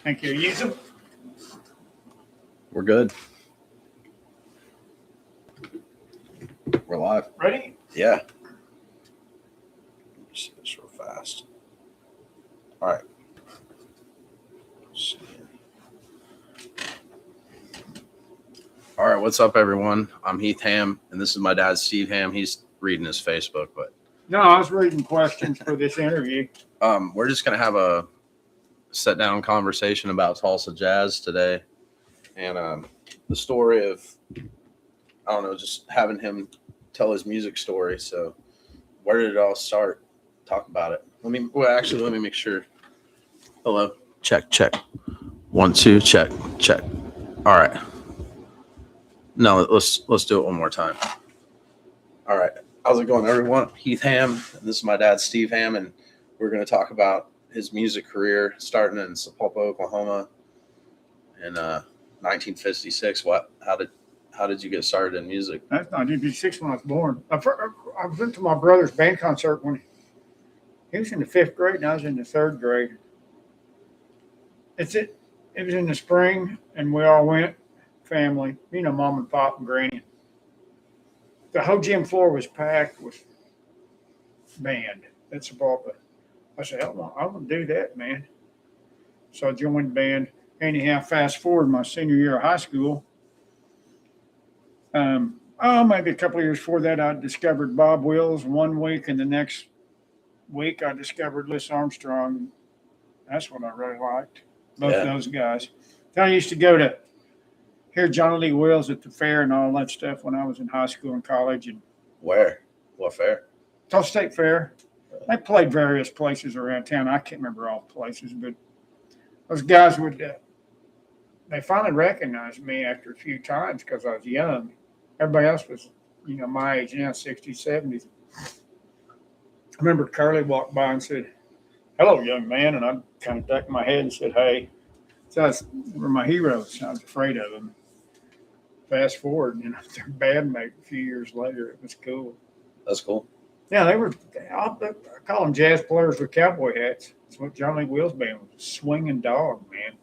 Thank you. Use them. We're good. We're live. Ready? Yeah. See this real fast. All right. All right. What's up, everyone? I'm Heath Ham, and this is my dad, Steve Ham. He's reading his Facebook, but No, I was reading questions for this interview. we're just gonna have a sit-down conversation about Tulsa Jazz today, and the story of just having him tell his music story. So, where did it all start? Talk about it. Let me make sure. Hello. Check. 1, 2. Check. All right. No, let's do it one more time. All right. How's it going, everyone? Heath Ham. And this is my dad, Steve Ham, and we're going to talk about his music career starting in Sapulpa, Oklahoma, in 1956. How did you get started in music? That's 1956 when I was born. I went to my brother's band concert when he was in the 5th grade and I was in the 3rd grade. It was in the spring, and we all went, family, mom and pop and granny. The whole gym floor was packed with band. That's about it. I said, I want to do that, man. So I joined the band. Anyhow, fast forward my senior year of high school. Maybe a couple of years before that, I discovered Bob Wills one week, and the next week I discovered Lis Armstrong. That's what I really liked. Both of those guys. I used to go to hear Johnny Lee Wills at the fair and all that stuff when I was in high school and college. And Where? What fair? Tulsa State Fair. They played various places around town. I can't remember all the places, but those guys they finally recognized me after a few times because I was young. Everybody else was, my age now, 60s, 70s. I remember Curly walked by and said, "Hello, young man." And I kind of ducked my head and said, "Hey." So they were my heroes. I was afraid of them. Fast forward, their bandmate a few years later. It was cool. That's cool. Yeah, they were, I call them jazz players with cowboy hats. That's what Johnny Lee Wills' band was. Swinging dog, man.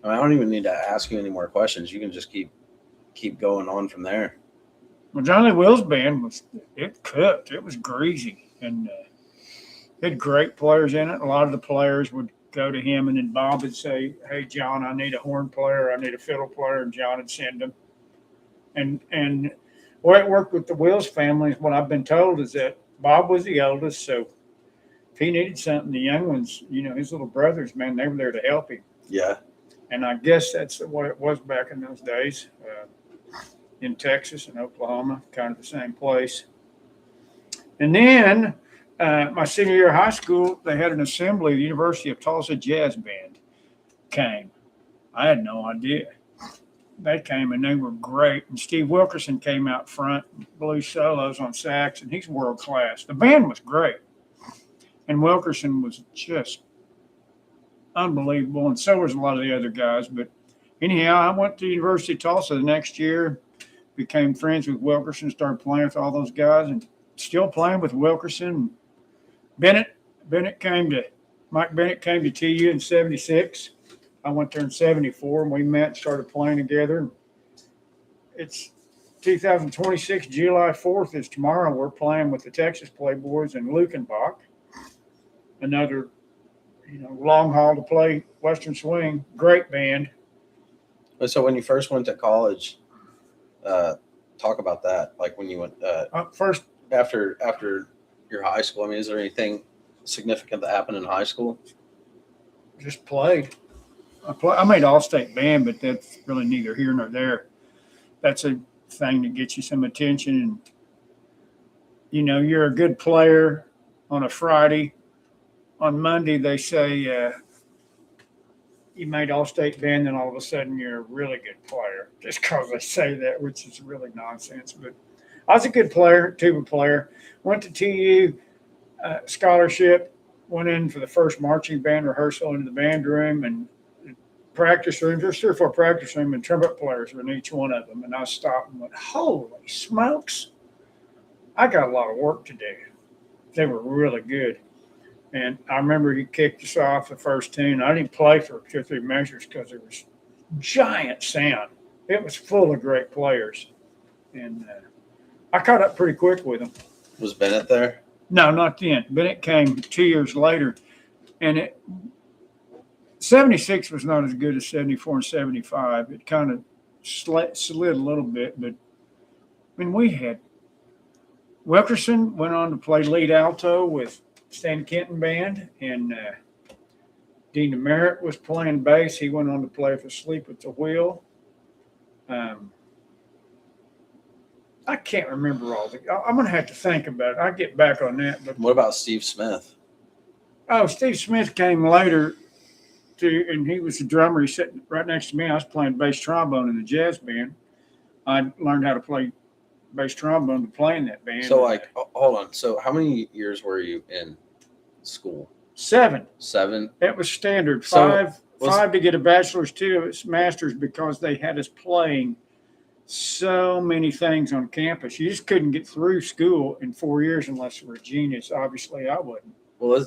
I don't even need to ask you any more questions. You can just keep going on from there. Well, Johnny Lee Wills' band it cooked. It was greasy. And it had great players in it. A lot of the players would go to him, and then Bob would say, "Hey, John, I need a horn player. I need a fiddle player." And John would send them. And the way it worked with the Wills family, what I've been told is that Bob was the oldest. So if he needed something, the young ones, his little brothers, man, they were there to help him. Yeah. And I guess that's what it was back in those days. In Texas and Oklahoma, kind of the same place. And then my senior year of high school, they had an assembly. The University of Tulsa Jazz Band came. I had no idea. They came, and they were great. And Steve Wilkerson came out front, blew solos on sax, and he's world class. The band was great. And Wilkerson was just unbelievable, and so was a lot of the other guys. But anyhow, I went to the University of Tulsa the next year, became friends with Wilkerson, started playing with all those guys, and still playing with Wilkerson. Mike Bennett came to TU in 76. I went there in 74, and we met and started playing together. It's 2026, July 4th is tomorrow. We're playing with the Texas Playboys in Lukenbach, another long haul to play Western Swing. Great band. So when you first went to college, talk about that. Like when you went first after your high school. I mean, is there anything significant that happened in high school? Just played. I made all-state band, but that's really neither here nor there. That's a thing that gets you some attention, and you're a good player on a Friday. On Monday, they say you made all-state band, and all of a sudden you're a really good player just because they say that, which is really nonsense. But I was a good player, tuba player. Went to TU scholarship, went in for the first marching band rehearsal into the band room and practice room. There's 3 or 4 practice rooms, and trumpet players were in each one of them. And I stopped and went, "Holy smokes, I got a lot of work to do." They were really good. And I remember he kicked us off the first tune. I didn't play for 2 or 3 measures because there was giant sound. It was full of great players. And I caught up pretty quick with him. Was Bennett there? No, not then. Bennett came 2 years later. And 76 was not as good as 74 and 75. It kind of slid a little bit. But, I mean, we had Wilkerson went on to play lead alto with Stan Kenton Band, and Dean DeMeritt was playing bass. He went on to play for Sleep at the Wheel. I can't remember all the. I'm going to have to think about it. I'll get back on that. But What about Steve Smith? oh, Steve Smith came later, and he was the drummer. He's sitting right next to me. I was playing bass trombone in the jazz band. I learned how to play bass trombone to play in that band. So, like, hold on. So, how many years were you in school? 7. 7? It was standard. So, Five to get a bachelor's, 2 it's master's, because they had us playing so many things on campus. You just couldn't get through school in 4 years unless you were a genius. Obviously, I wouldn't. Well,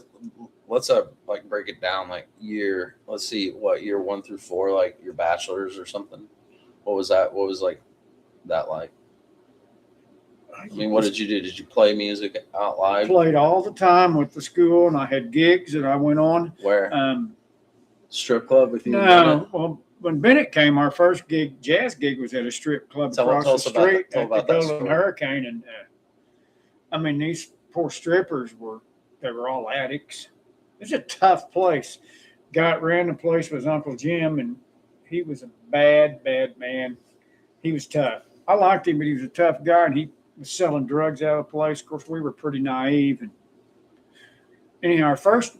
let's like break it down, like year. Let's see, what year 1 through 4, like your bachelor's or something. What was that? What was like that like? I mean, what did you do? Did you play music out live? Played all the time with the school, and I had gigs that I went on. Where? Strip club with you? No, well, when Bennett came, our first jazz gig was at a strip club across the street at the Golden Hurricane. And I mean, these poor strippers they were all addicts. It was a tough place. Guy that ran the place was Uncle Jim, and he was a bad, bad man. He was tough. I liked him, but he was a tough guy, and he was selling drugs out of the place. Of course, we were pretty naive. And anyhow, our first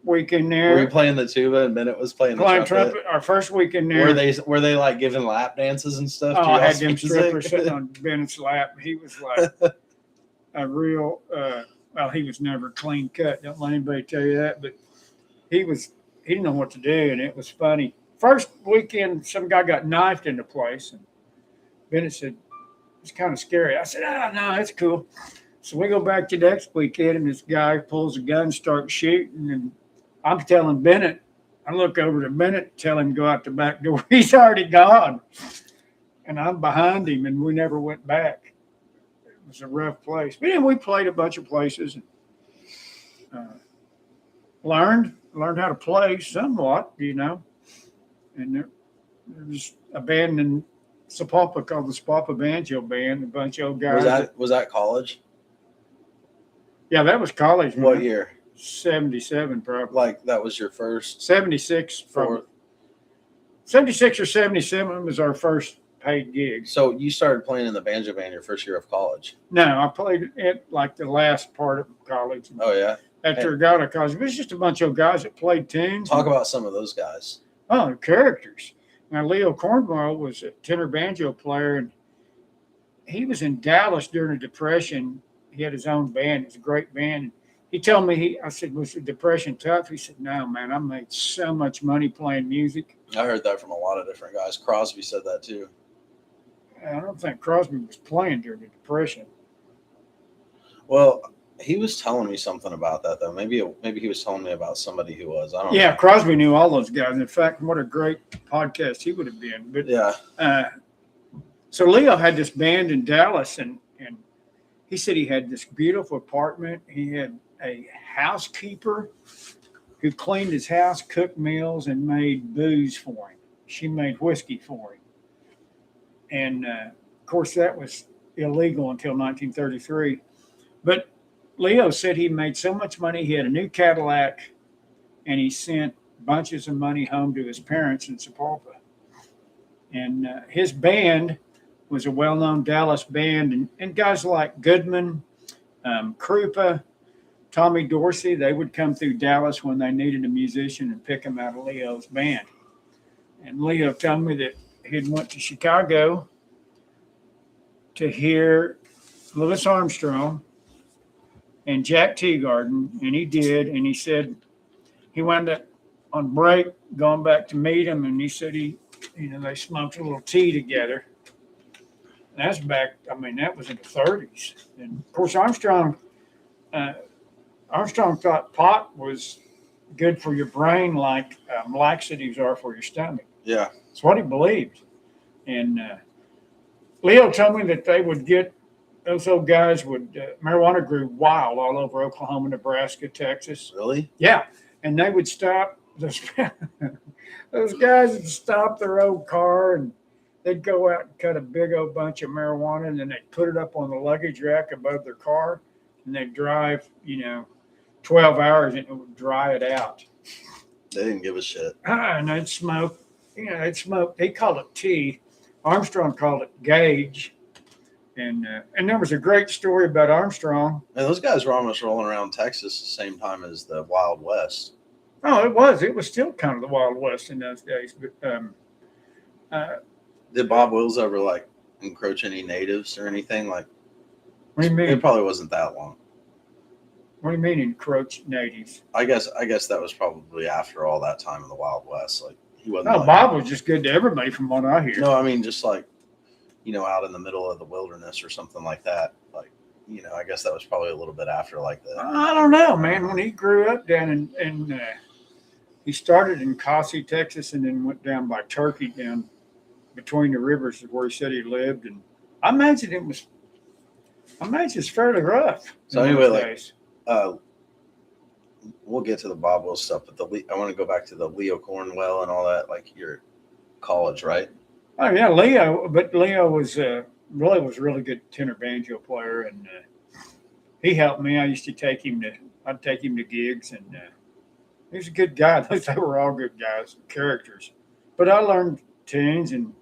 week in there. Were you playing the tuba and Bennett was playing the trumpet? Our first week in there. Were they like giving lap dances and stuff? Oh, I had them strippers sitting on Bennett's lap. He was like a real, well, he was never clean cut. Don't let anybody tell you that. But he didn't know what to do, and it was funny. First weekend, some guy got knifed in the place, and Bennett said, it's kind of scary. I said, no, it's cool. So we go back to next weekend, and this guy pulls a gun, starts shooting, and I'm telling Bennett, I look over to Bennett, tell him to go out the back door. He's already gone. And I'm behind him, and we never went back. It was a rough place. But we played a bunch of places and learned how to play somewhat, And there was a band in Sapulpa called the Sapulpa Banjo Band, a bunch of old guys. Was that college? Yeah, that was college. What year? 77, probably. Like that was your first? 76, probably. 76 or 77 was our first paid gig. So you started playing in the banjo band your first year of college? No, I played it like the last part of college. Oh, yeah? After I got out of college. It was just a bunch of guys that played tunes. Talk about some of those guys. Oh, the characters. Now, Leo Cornwell was a tenor banjo player, and he was in Dallas during the Depression. He had his own band. It was a great band. He told me, I said, was the Depression tough? He said, no, man, I made so much money playing music. I heard that from a lot of different guys. Crosby said that too. I don't think Crosby was playing during the Depression. Well, he was telling me something about that, though. Maybe he was telling me about somebody who was. I don't know. Crosby knew all those guys. In fact, what a great podcast he would have been. But yeah. So Leo had this band in Dallas, and he said he had this beautiful apartment. He had a housekeeper who cleaned his house, cooked meals, and made booze for him. She made whiskey for him. And, of course, that was illegal until 1933. But Leo said he made so much money. He had a new Cadillac, and he sent bunches of money home to his parents in Sapulpa. And his band was a well-known Dallas band. And guys like Goodman, Krupa, Tommy Dorsey, they would come through Dallas when they needed a musician and pick him out of Leo's band. And Leo told me that he'd went to Chicago to hear Louis Armstrong and Jack Teagarden, and he did. And he said he wound up on break going back to meet him, and he said they smoked a little tea together. And that's back, that was in the 30s. And, of course, Armstrong Armstrong thought pot was good for your brain, like laxatives are for your stomach. Yeah. It's what he believed. And Leo told me that they would get those old guys would marijuana grew wild all over Oklahoma, Nebraska, Texas. Really? Yeah, and they would stop those guys would stop their old car and they'd go out and cut a big old bunch of marijuana and then they'd put it up on the luggage rack above their car and they'd drive, 12 hours and it would dry it out. They didn't give a shit. And they'd smoke. They'd smoke. They called it tea. Armstrong called it gauge. And there was a great story about Armstrong. And those guys were almost rolling around Texas the same time as the Wild West. Oh, it was. It was still kind of the Wild West in those days. But did Bob Wills ever like encroach any natives or anything? Like, what do you mean? It probably wasn't that long. What do you mean encroach natives? I guess that was probably after all that time in the Wild West. Like he wasn't. No, like, Bob was just good to everybody, from what I hear. No, I mean just like, out in the middle of the wilderness or something like that. Like, I guess that was probably a little bit after like that. I don't know, man. When he grew up down in he started in Cossie, Texas, and then went down by Turkey, down between the rivers is where he said he lived. And I imagine it's fairly rough. So anyway, like, we'll get to the Bob Wills stuff, but I want to go back to the Leo Cornwell and all that, like your college, right? Oh yeah, Leo. But Leo was really good tenor banjo player, and he helped me. I'd take him to gigs, and he was a good guy. They were all good guys, characters. But I learned tunes and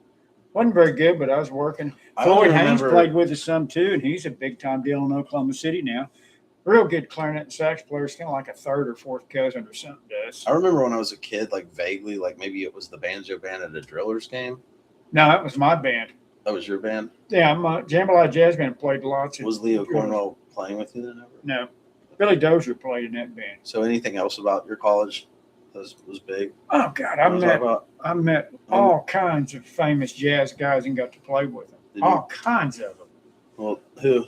wasn't very good, but I was working. Floyd Haynes played with us some too, and he's a big time deal in Oklahoma City now. Real good clarinet and sax player. It's kind of like a third or fourth cousin or something to us. I remember when I was a kid, like vaguely, like maybe it was the banjo band at a Drillers game. No, that was my band. That was your band? Yeah, my Jambalaya Jazz Band played lots. Was Leo Cornwell playing with you then? Ever? No. Billy Dozier played in that band. So anything else about your college was big? Oh, God. I met all kinds of famous jazz guys and got to play with them. All kinds of them. Well, who?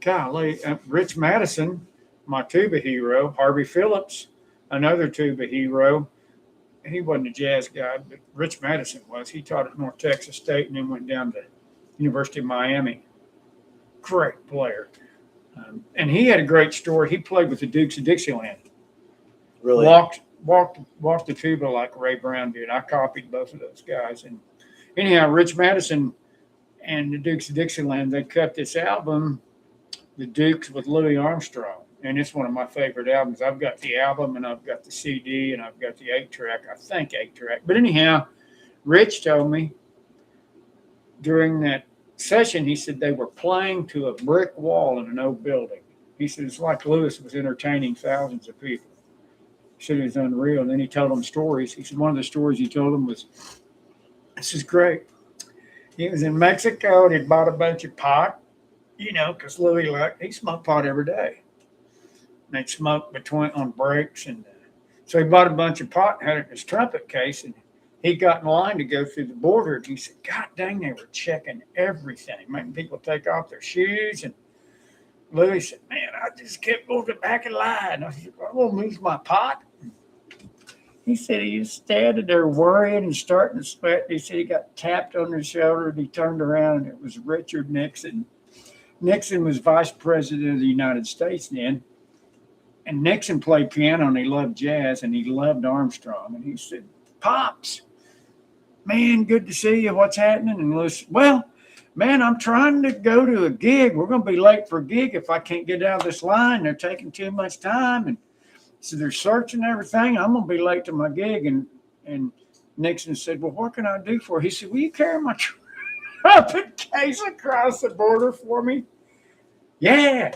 Golly, Rich Madison, my tuba hero. Harvey Phillips, another tuba hero. He wasn't a jazz guy, but Rich Madison was. He taught at North Texas State and then went down to University of Miami. Great player. And he had a great story. He played with the Dukes of Dixieland. Really? Walked the tuba like Ray Brown did. I copied both of those guys. And anyhow, Rich Madison and the Dukes of Dixieland, they cut this album, The Dukes with Louis Armstrong. And it's one of my favorite albums. I've got the album and I've got the CD and I've got the 8-track. I think 8-track. But anyhow, Rich told me during that session, he said they were playing to a brick wall in an old building. He said it's like Lewis was entertaining thousands of people. He said it was unreal. And then he told them stories. He said one of the stories he told them was, this is great. He was in Mexico and he bought a bunch of pot, because Louis he smoked pot every day. They'd smoke on breaks. And so he bought a bunch of pot and had it in his trumpet case. And he got in line to go through the border. And he said, God dang, they were checking everything, making people take off their shoes. And Louis said, man, I just kept going back in line. I said, I'm going to lose my pot. He said he was standing there worrying and starting to sweat. He said he got tapped on the shoulder and he turned around and it was Richard Nixon. Nixon was vice president of the United States then. And Nixon played piano and he loved jazz and he loved Armstrong. And he said, Pops, man, good to see you. What's happening? And Lewis, well, man, I'm trying to go to a gig. We're going to be late for a gig if I can't get out of this line. They're taking too much time. And so they're searching everything. I'm going to be late to my gig. And Nixon said, well, what can I do for you? He said, will you carry my trumpet case across the border for me? Yeah.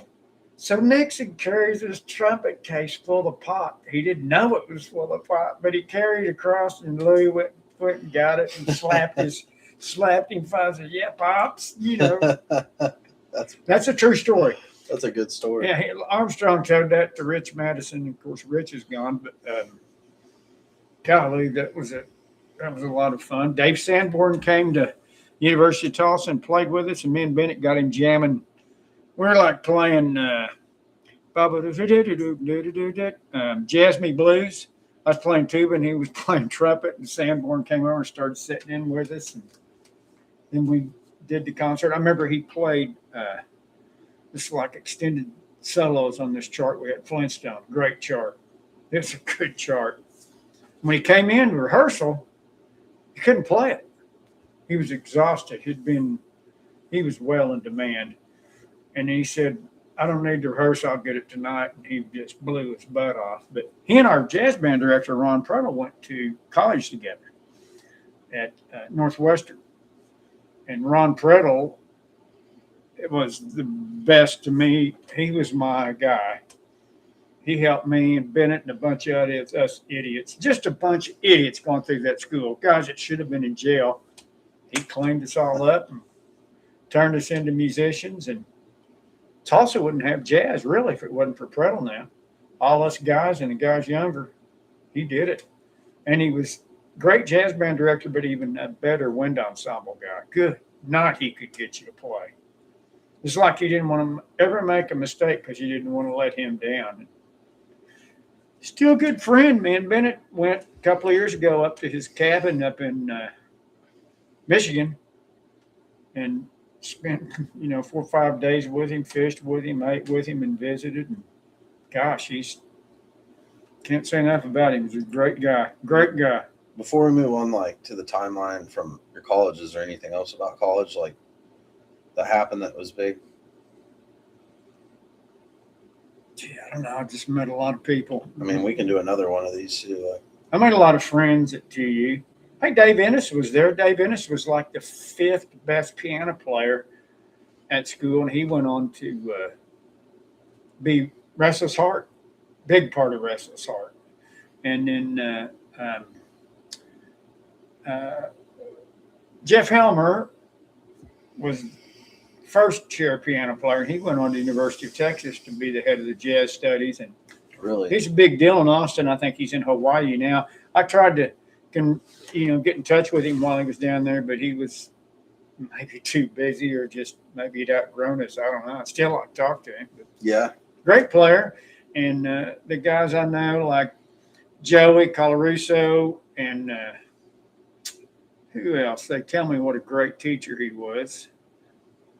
So Nixon carries his trumpet case full of pot. He didn't know it was full of pot, but he carried it across, and Louis went and got it and slapped him. I said, yeah, Pops, That's a true story. That's a good story. Yeah, Armstrong told that to Rich Madison. Of course, Rich is gone, but golly, that was a lot of fun. Dave Sanborn came to University of Tulsa and played with us, and me and Bennett got him jamming we're like playing Jazz Me Blues. I was playing tuba and he was playing trumpet, and Sanborn came over and started sitting in with us. And then we did the concert. I remember he played this like extended solos on this chart. We had Flintstone, great chart. It's a good chart. When he came in to rehearsal, he couldn't play it. He was exhausted. He was well in demand. And he said, I don't need to rehearse, I'll get it tonight. And he just blew his butt off. But he and our jazz band director, Ron Prudle, went to college together at Northwestern. And Ron Prudle, it was the best to me. He was my guy. He helped me and Bennett and a bunch of us idiots, just a bunch of idiots going through that school, guys that should have been in jail. He cleaned us all up and turned us into musicians. And Tulsa wouldn't have jazz, really, if it wasn't for Prudle now. All us guys and the guys younger, he did it. And he was a great jazz band director, but even a better wind ensemble guy. Good night he could get you to play. It's like you didn't want to ever make a mistake because you didn't want to let him down. Still a good friend, man. Bennett went a couple of years ago up to his cabin up in Michigan and spent 4 or 5 days with him, fished with him, ate with him, and visited. And gosh, can't say enough about him. He's a great guy. Before we move on, like to the timeline from your colleges or anything else about college, like that happened that was big. Gee, I don't know. I just met a lot of people. I mean, we can do another one of these too. Like, I made a lot of friends at TU. Hey, Dave Ennis was there. Dave Ennis was like the 5th best piano player at school, and he went on to be Restless Heart, big part of Restless Heart. And then Jeff Helmer was first chair piano player. He went on to the University of Texas to be the head of the jazz studies, and really, he's a big deal in Austin. I think he's in Hawaii now. I tried to get in touch with him while he was down there, but he was maybe too busy or just maybe he'd outgrown us. I don't know. I still like to talk to him. But yeah, great player. And the guys I know, like Joey Colarusso and who else? They tell me what a great teacher he was.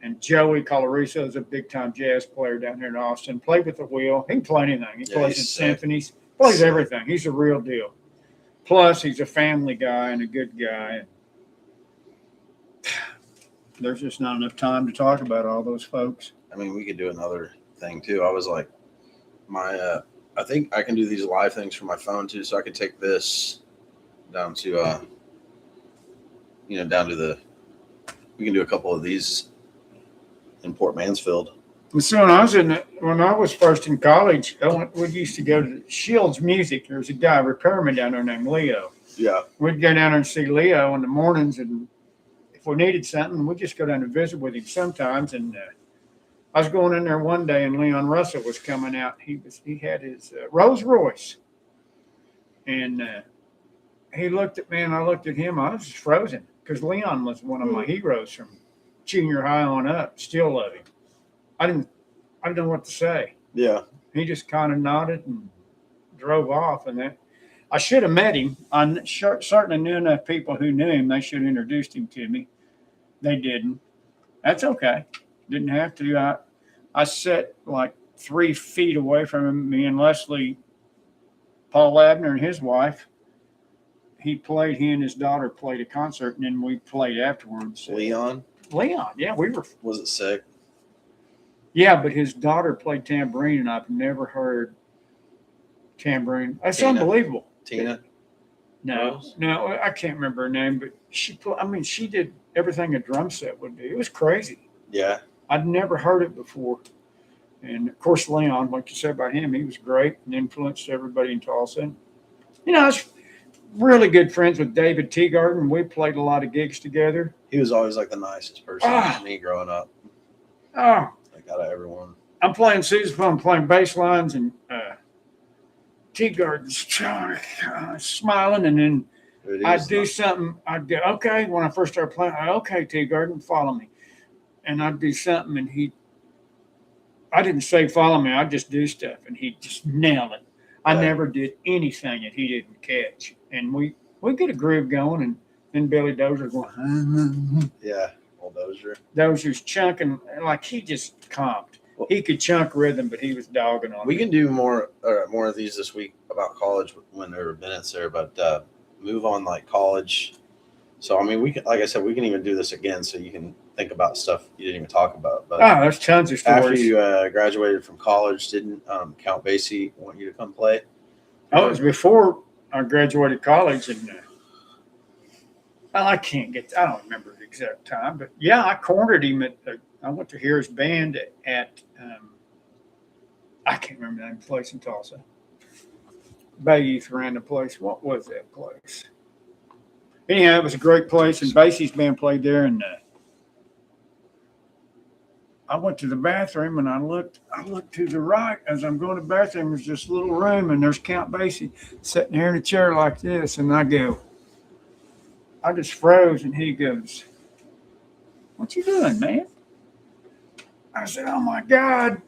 And Joey Colarusso is a big-time jazz player down here in Austin. Played with the wheel. He can play anything. He plays in symphonies. Plays everything. He's a real deal. Plus, he's a family guy and a good guy. There's just not enough time to talk about all those folks. I mean, we could do another thing too. I was like, I think I can do these live things from my phone too, so I could take this down to, down to the. We can do a couple of these in Port Mansfield. And so when I was first in college, we used to go to Shields Music. There was a guy, a repairman down there named Leo. Yeah. We'd go down there and see Leo in the mornings, and if we needed something, we'd just go down and visit with him sometimes. And I was going in there one day, and Leon Russell was coming out. He had his Rolls Royce, and he looked at me, and I looked at him. I was just frozen because Leon was one of my heroes from junior high on up. Still love him. I didn't know what to say. Yeah. He just kind of nodded and drove off, and that I should have met him. I certainly knew enough people who knew him. They should have introduced him to me. They didn't. That's okay. Didn't have to. I sat like 3 feet away from him. Me and Leslie, Paul Abner and his wife. He and his daughter played a concert, and then we played afterwards. Leon, yeah, we were. Was it sick? Yeah, but his daughter played tambourine, and I've never heard tambourine. That's unbelievable. Tina? No, I can't remember her name, but she did everything a drum set would do. It was crazy. Yeah. I'd never heard it before. And, of course, Leon, like you said about him, he was great and influenced everybody in Tulsa. I was really good friends with David Teagarden. We played a lot of gigs together. He was always like the nicest person to me growing up. Oh. Like out of everyone. I'm playing sousaphone, I'm playing bass lines, and Teagarden's smiling, and then I'd do something. I'd go, okay, when I first started playing, okay, Teagarden, follow me. And I'd do something, and he'd I didn't say follow me. I just do stuff, and he just nailed it. I Yeah. never did anything that he didn't catch, and we get a groove going, and then Billy Dozier going. Yeah, old Dozier. Dozier's chunking like he just comped. He could chunk rhythm, but he was dogging on. We can do more of these this week about college when there were minutes there, but move on like college. So I mean, we can, like I said, we can even do this again, so you can think about stuff you didn't even talk about. But there's tons of stories. after you graduated from college, didn't Count Basie want you to come play? Oh, it was before I graduated college, and I don't remember the exact time, but yeah, I cornered him I went to hear his band at I can't remember the name of the place in Tulsa. Bay Youth ran the place. What was that place? Anyhow, it was a great place, and Basie's band played there, and I went to the bathroom, and I looked to the right as I'm going to the bathroom. There's this little room, and there's Count Basie sitting here in a chair like this, and I just froze, and he goes, "What you doing, man?" I said, "Oh my God,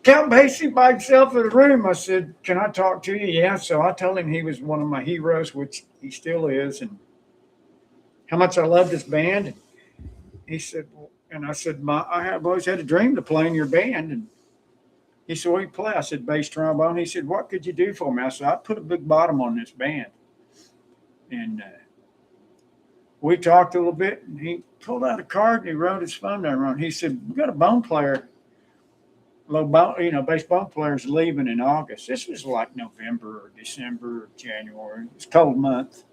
Count Basie by himself in the room." I said, "Can I talk to you?" Yeah. So I told him he was one of my heroes, which he still is, and how much I loved his band. And he said, and I said, I've always had a dream to play in your band. And he said, "What do you play?" I said, "Bass trombone." He said, "What could you do for me?" I said, "I put a big bottom on this band." And we talked a little bit, and he pulled out a card and he wrote his phone number on. He said, "We got a bone player, bass bone player's leaving in August." This was like November or December or January. It's a cold month.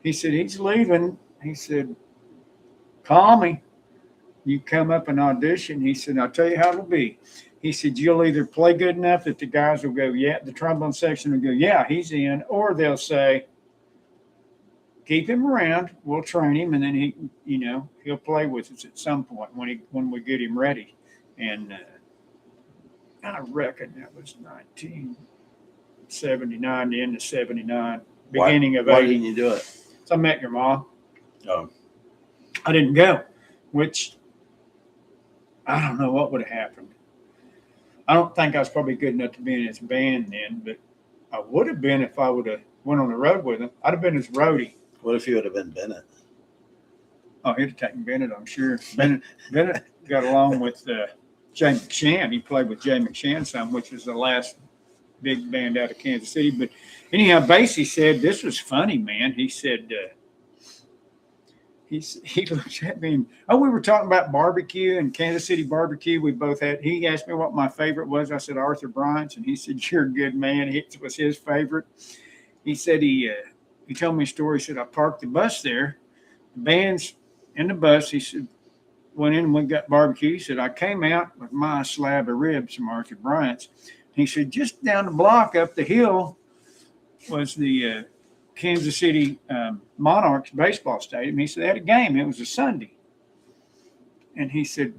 He said, "He's leaving." He said, "Call me. You come up and audition." He said, "I'll tell you how it'll be." He said, "You'll either play good enough that the guys will go, yeah," the trombone section will go, "Yeah, he's in," or they'll say, "Keep him around. We'll train him, and then he'll play with us at some point when we get him ready." And I reckon that was 1979, the end of 79, beginning of 80. Why didn't you do it? So I met your mom. Oh, I didn't go, which I don't know what would have happened. I don't think I was probably good enough to be in his band then, but I would have been if I would have went on the road with him. I'd have been his roadie. what if you would have been Bennett? Oh, he'd have taken Bennett, I'm sure. Bennett got along with Jay McShann. He played with Jay McShann some, which was the last big band out of Kansas City. But anyhow, Basie said, "This was funny, man." He said, he looked at me and, we were talking about barbecue and Kansas City barbecue. We both had, he asked me what my favorite was. I said, Arthur Bryant's. And he said, "You're a good man." It was his favorite. He said, he told me a story. He said, "I parked the bus there. The band's in the bus." He said, "Went in and we got barbecue." He said, "I came out with my slab of ribs from Arthur Bryant's." He said, "Just down the block up the hill was the Kansas City Monarchs baseball stadium." He said, "They had a game. It was a Sunday." And he said,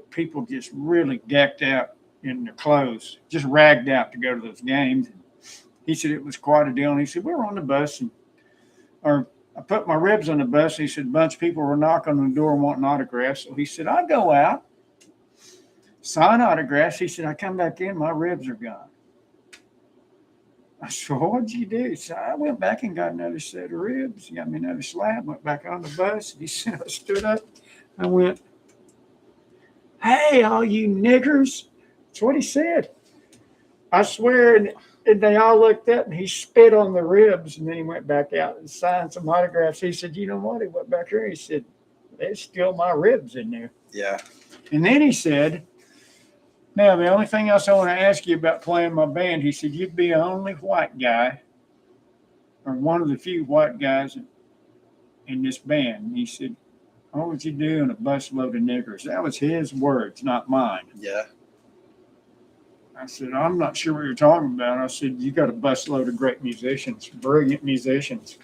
people just really decked out in their clothes, just ragged out to go to those games. He said it was quite a deal. And he said, "We were on the bus, I put my ribs on the bus." He said, "A bunch of people were knocking on the door and wanting autographs." So he said, "I go out, sign autographs." He said, "I come back in, my ribs are gone." I said, "What'd you do?" He said, "I went back and got another set of ribs. He got me another slab, went back on the bus." He said, "I stood up. I went, 'Hey, all you niggers.'" That's what he said. I swear. And they all looked up, and he spit on the ribs, and then he went back out and signed some autographs. He said, "You know what?" He went back here. He said, "There's still my ribs in there." Yeah. And then he said, "Now, the only thing else I want to ask you about playing my band," he said, "you'd be the only white guy, or one of the few white guys in this band." And he said, "What would you do in a busload of niggers?" That was his words, not mine. Yeah. I said, "I'm not sure what you're talking about." I said, "You got a busload of great musicians, brilliant musicians."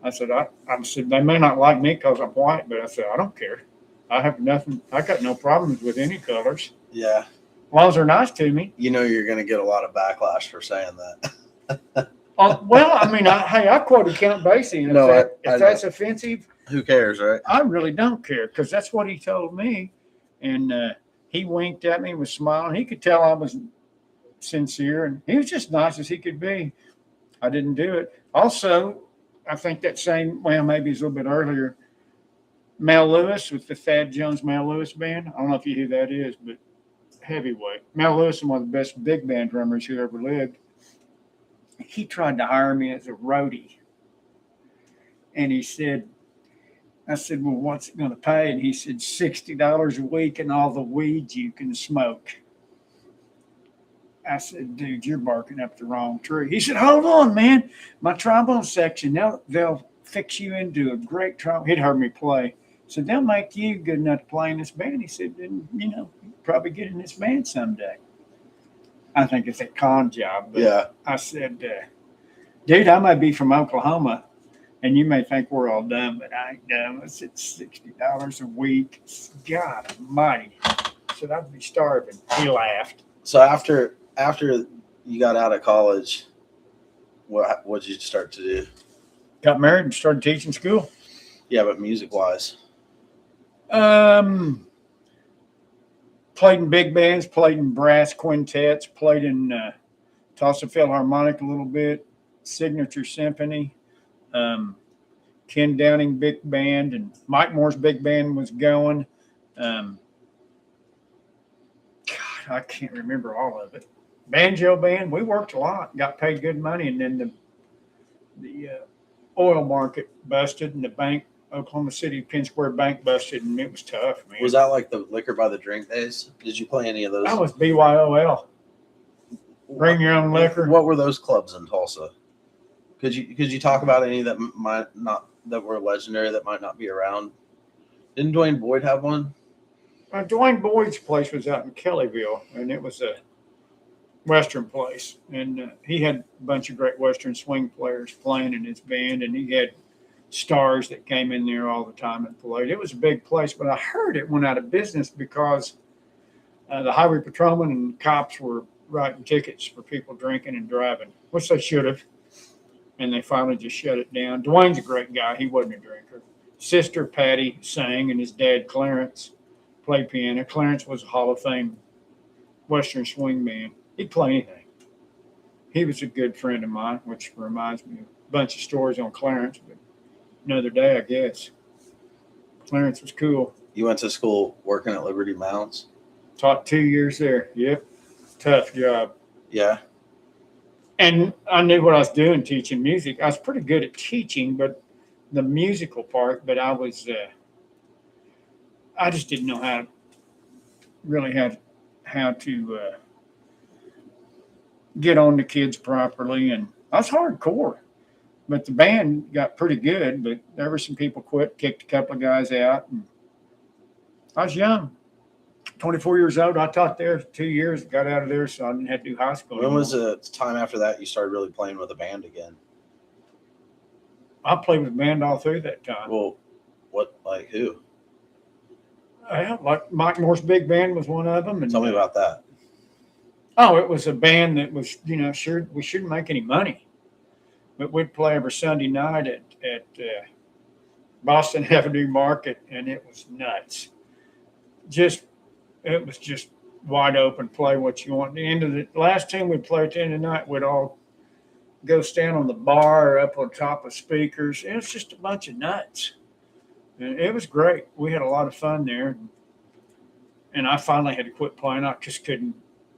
I said, I said, "They may not like me because I'm white, but," I said, "I don't care. I have nothing. I got no problems with any colors. Yeah. As long as they're nice to me." You're going to get a lot of backlash for saying that. Well, I mean, I quoted Count Basie, and if that's offensive, Who cares, right? I really don't care, because that's what he told me. And he winked at me, was smiling. He could tell I was sincere, and he was just nice as he could be. I didn't do it. Also, I think that same, well, maybe it's a little bit earlier, Mel Lewis with the Thad Jones Mel Lewis band. I don't know if you know who that is, but heavyweight. Mel Lewis is one of the best big band drummers who ever lived. He tried to hire me as a roadie. And he said, I said, well, what's it going to pay? And he said, $60 a week and all the weeds you can smoke. I said, dude, you're barking up the wrong tree. He said, hold on, man. My trombone section, they'll fix you into a great trombone. He'd heard me play. So they'll make you good enough to play in this band. He said, then, you'll probably get in this band someday. I think it's a con job. But Yeah. I said, dude, I might be from Oklahoma, and you may think we're all dumb, but I ain't dumb. I said, $60 a week. God almighty. I said, I'd be starving. He laughed. So after you got out of college, what did you start to do? Got married and started teaching school. Yeah, but music-wise. Played in big bands, played in brass quintets, played in Tulsa Philharmonic a little bit, Signature Symphony, Ken Downing big band, and Mike Moore's big band was going. God, I can't remember all of it. Banjo band, we worked a lot, got paid good money, and then the oil market busted, and the bank, Oklahoma City Penn Square Bank busted, and it was tough, man. Was that like the liquor by the drink days? Did you play any of those? That was BYOL. Bring your own liquor. What were those clubs in Tulsa? Could you talk about any that might not, that were legendary, that might not be around? Didn't Dwayne Boyd have one? Dwayne Boyd's place was out in Kellyville, and it was a Western place. And he had a bunch of great Western swing players playing in his band, and he had stars that came in there all the time and played. It was a big place, but I heard it went out of business because the highway patrolmen and cops were writing tickets for people drinking and driving, which they should have. And they finally just shut it down. Dwayne's a great guy. He wasn't a drinker. Sister Patty sang, and his dad, Clarence, played piano. Clarence was a Hall of Fame Western swing man. He'd play anything. He was a good friend of mine, which reminds me of a bunch of stories on Clarence, but another day, I guess. Clarence was cool. You went to school working at Liberty Mounds? Taught 2 years there. Yep. Tough job. Yeah. And I knew what I was doing teaching music. I was pretty good at teaching, but the musical part, but I was, I just didn't know how to get on the kids properly. And I was hardcore, but the band got pretty good, but there were some people quit, kicked a couple of guys out. And I was young, 24 years old. I taught there 2 years, got out of there, so I didn't have to do high school. When was the time after that you started really playing with a band again? I played with a band all through that time. Well, what, like who? Like Mike Moore's big band was one of them. And Tell me about that. Oh, it was a band that was, sure, we shouldn't make any money, but we'd play every Sunday night at Boston Avenue Market, and it was nuts. It was just wide open, play what you want. At the end of the last time we played at the end of the night, we'd all go stand on the bar or up on top of speakers. It was just a bunch of nuts. And it was great. We had a lot of fun there. And I finally had to quit playing. I just couldn't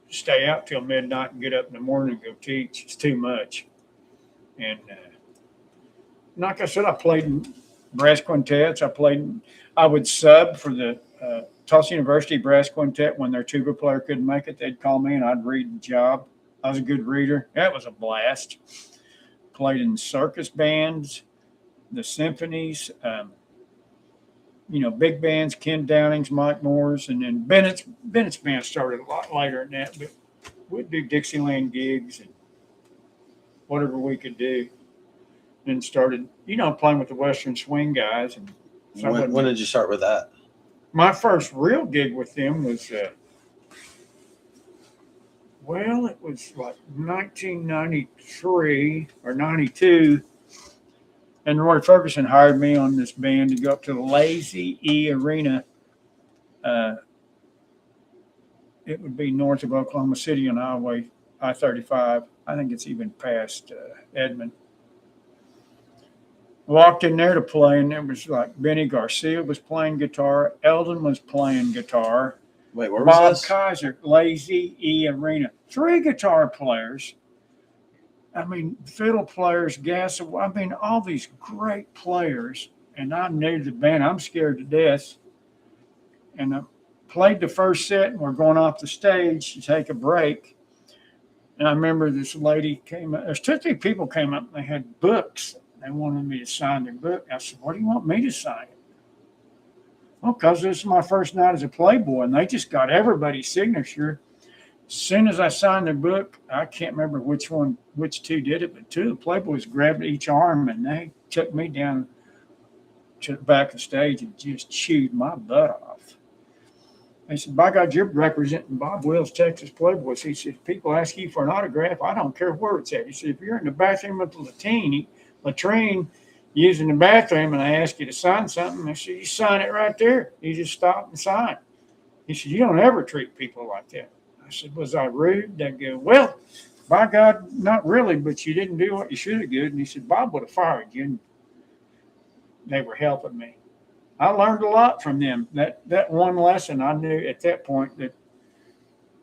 stay out till midnight and get up in the morning and go teach. It's too much. And like I said, I played in brass quintets. I would sub for the Tulsa University Brass Quintet. When their tuba player couldn't make it, they'd call me and I'd read the job. I was a good reader. That was a blast. Played in circus bands, the symphonies, big bands, Ken Downing's, Mike Moore's, and then Bennett's band started a lot later than that, but we'd do Dixieland gigs and whatever we could do. Then started, playing with the Western swing guys. And so when did you start with that? My first real gig with them was, it was like 1993 or 92. And Roy Ferguson hired me on this band to go up to the Lazy E Arena it would be north of Oklahoma City on Highway I-35. I think it's even past Edmond. Walked in there to play, and there was like Benny Garcia was playing guitar. Eldon was playing guitar. Wait, where was Bob this? Kaiser, Lazy E Arena. 3 guitar players. I mean, fiddle players, gas. I mean, all these great players. And I knew the band. I'm scared to death. And I played the first set, and we're going off the stage to take a break. And I remember this lady came up. There's 2 or 3 people came up, and they had books. They wanted me to sign their book. I said, what do you want me to sign it? Well, because this is my first night as a Playboy, and they just got everybody's signature. As soon as I signed their book, I can't remember which 2 did it, but 2 of the Playboys grabbed each arm, and they took me down to the back of the stage and just chewed my butt off. They said, by God, you're representing Bob Wills, Texas Playboys. He said, if people ask you for an autograph, I don't care where it's at. He said, if you're in the bathroom of the latrine using the bathroom and I ask you to sign something, I said, you sign it right there. You just stop and sign. He said, you don't ever treat people like that. I said, was I rude? They go, well, by God, not really, but you didn't do what you should have done. And he said, Bob would have fired you. And they were helping me. I learned a lot from them. That one lesson, I knew at that point that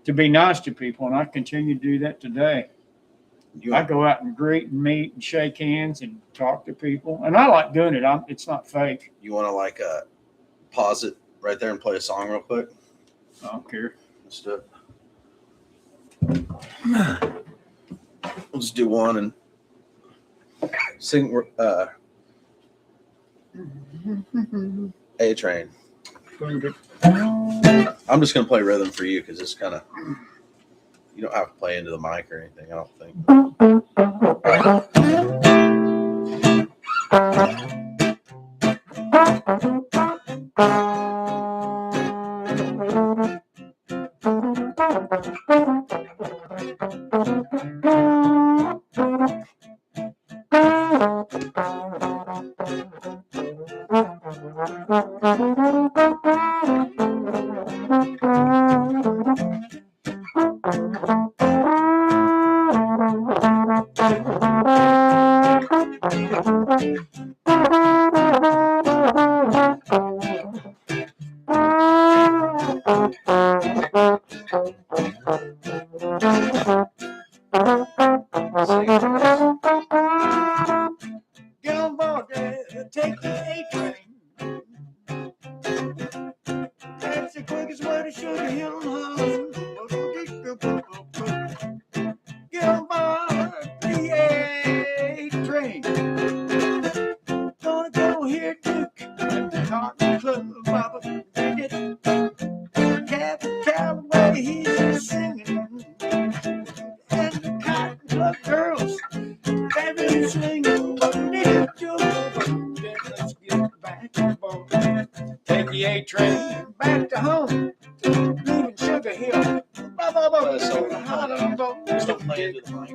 to be nice to people, and I continue to do that today. I go out and greet and meet and shake hands and talk to people, and I like doing it. It's not fake. You want to pause it right there and play a song real quick? I don't care. Let's do it. We'll just do one and sing A Train. I'm just going to play rhythm for you because it's kind of, you don't have to play into the mic or anything, I don't think. Get on board, take the A train. That's the quickest way to Sugar Hill home. Get on board the A train. Gonna go here, Duke, at the Cotton Club. Baba, dig it. Captain Calloway, he's a singing. And the Cotton Club girls, they've been singing. Let's get back on board. Take the A train back to home. Leaving Sugar Hill. Just don't play into the mic.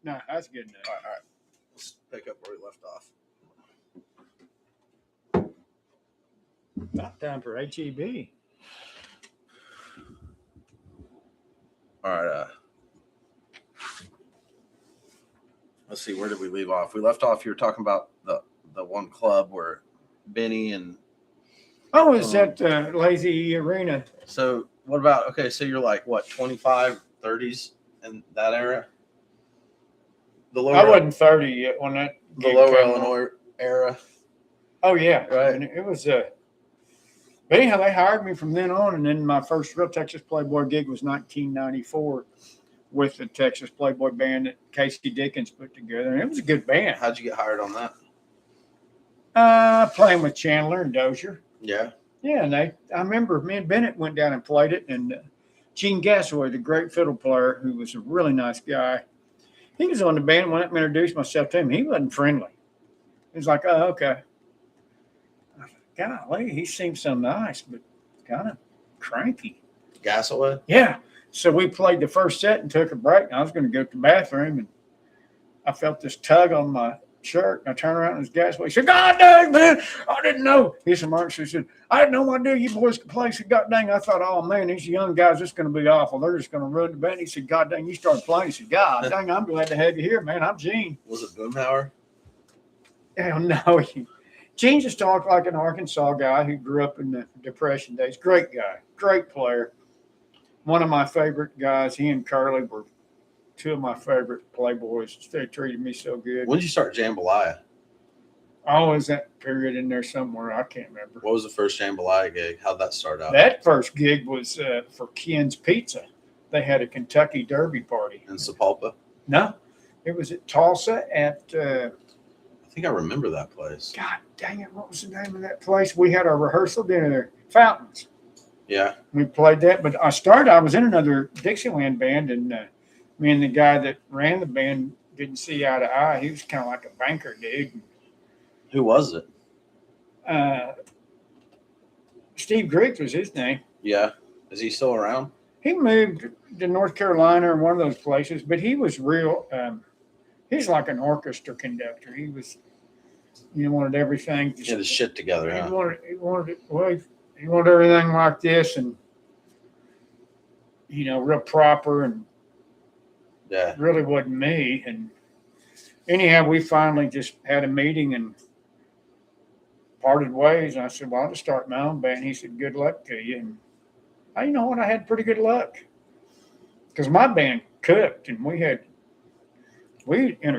No, that's good enough. All right. Let's pick up where we left off. Not time for HEB. All right. Let's see. Where did we leave off? We left off. You were talking about the one club where Benny and. Oh, is that Lazy Arena? So what about? Okay, so you're like what, 25, 30s in that era? I wasn't 30 yet when that. The Lower Illinois era. Oh yeah, Right. And it But anyhow, they hired me from then on, and then my first real Texas Playboy gig was 1994 with the Texas Playboy band that Casey Dickens put together, and it was a good band. How'd you get hired on that? Playing with Chandler and Dozier. Yeah. Yeah, and I remember me and Bennett went down and played it, and Gene Gasaway, the great fiddle player, who was a really nice guy, he was on the band. When I introduced myself to him, he wasn't friendly. He was like, "Oh, okay." I thought, golly, he seemed so nice, but kind of cranky. Gasaway? Yeah. So we played the first set and took a break. And I was going to go to the bathroom, and I felt this tug on my shirt. And I turned around and this Gasaway. He said, "God dang, man, I didn't know." He said, "Mark," he said, "I had no idea you boys could play." He said, "God dang." I thought, "Oh, man, these young guys, this is going to be awful. They're just going to ruin the band." He said, "God dang, you started playing." He said, "God dang, I'm glad to have you here, man. I'm Gene." Was it Boomhauer? Hell no. Gene just talked like an Arkansas guy who grew up in the Depression days. Great guy, great player. One of my favorite guys. He and Curly were two of my favorite Playboys. They treated me so good. When did you start Jambalaya? Always that period in there somewhere. I can't remember. What was the first Jambalaya gig? How'd that start out? That first gig was for Ken's Pizza. They had a Kentucky Derby party. In Sapulpa? No, it was at Tulsa at, I think I remember that place. God dang it, what was the name of that place? We had our rehearsal dinner there. Fountains. Yeah. We played that, but I was in another Dixieland band, and me and the guy that ran the band didn't see eye to eye. He was kind of like a banker dude. Who was it? Steve Griggs was his name. Yeah. Is he still around? He moved to North Carolina or one of those places, but he was real. He's like an orchestra conductor. He was, wanted everything. Get his shit together, huh? He wanted everything like this, and real proper, and Yeah. really wasn't me. And anyhow, we finally just had a meeting and parted ways. And I said, "Well, I'll just start my own band." He said, "Good luck to you." And I had pretty good luck because my band cooked, and we entertained.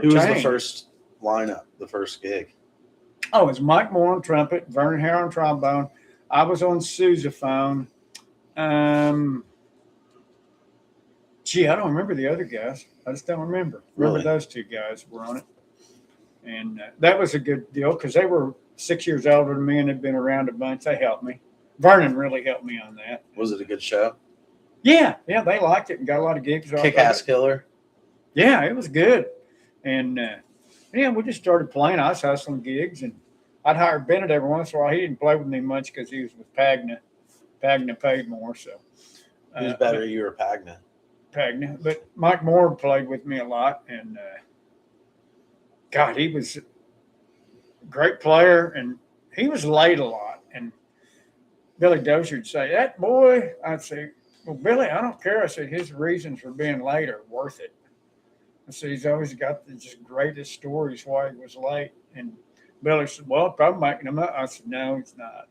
Who was the first lineup, the first gig? Oh, it was Mike Moore on trumpet, Vernon Hare on trombone. I was on sousaphone. Gee, I don't remember the other guys. I just don't remember. Really? Those two guys were on it. And that was a good deal because they were 6 years older than me and had been around a bunch. They helped me. Vernon really helped me on that. Was it a good show? Yeah, they liked it and got a lot of gigs. Kick-ass killer? Yeah, it was good. And, we just started playing. I was hustling gigs, and I'd hire Bennett every once in a while. He didn't play with me much because he was with Pagna. Pagna paid more, so. Who's better, you or Pagna? Pagna. But Mike Moore played with me a lot, and God, he was a great player, and he was late a lot. And Billy Dozier would say, "That boy," I'd say, "Well, Billy, I don't care." I said, "His reasons for being late are worth it." I said, "He's always got the just greatest stories why he was late." And Billy said, "Well, probably making him up." I said, "No, he's not."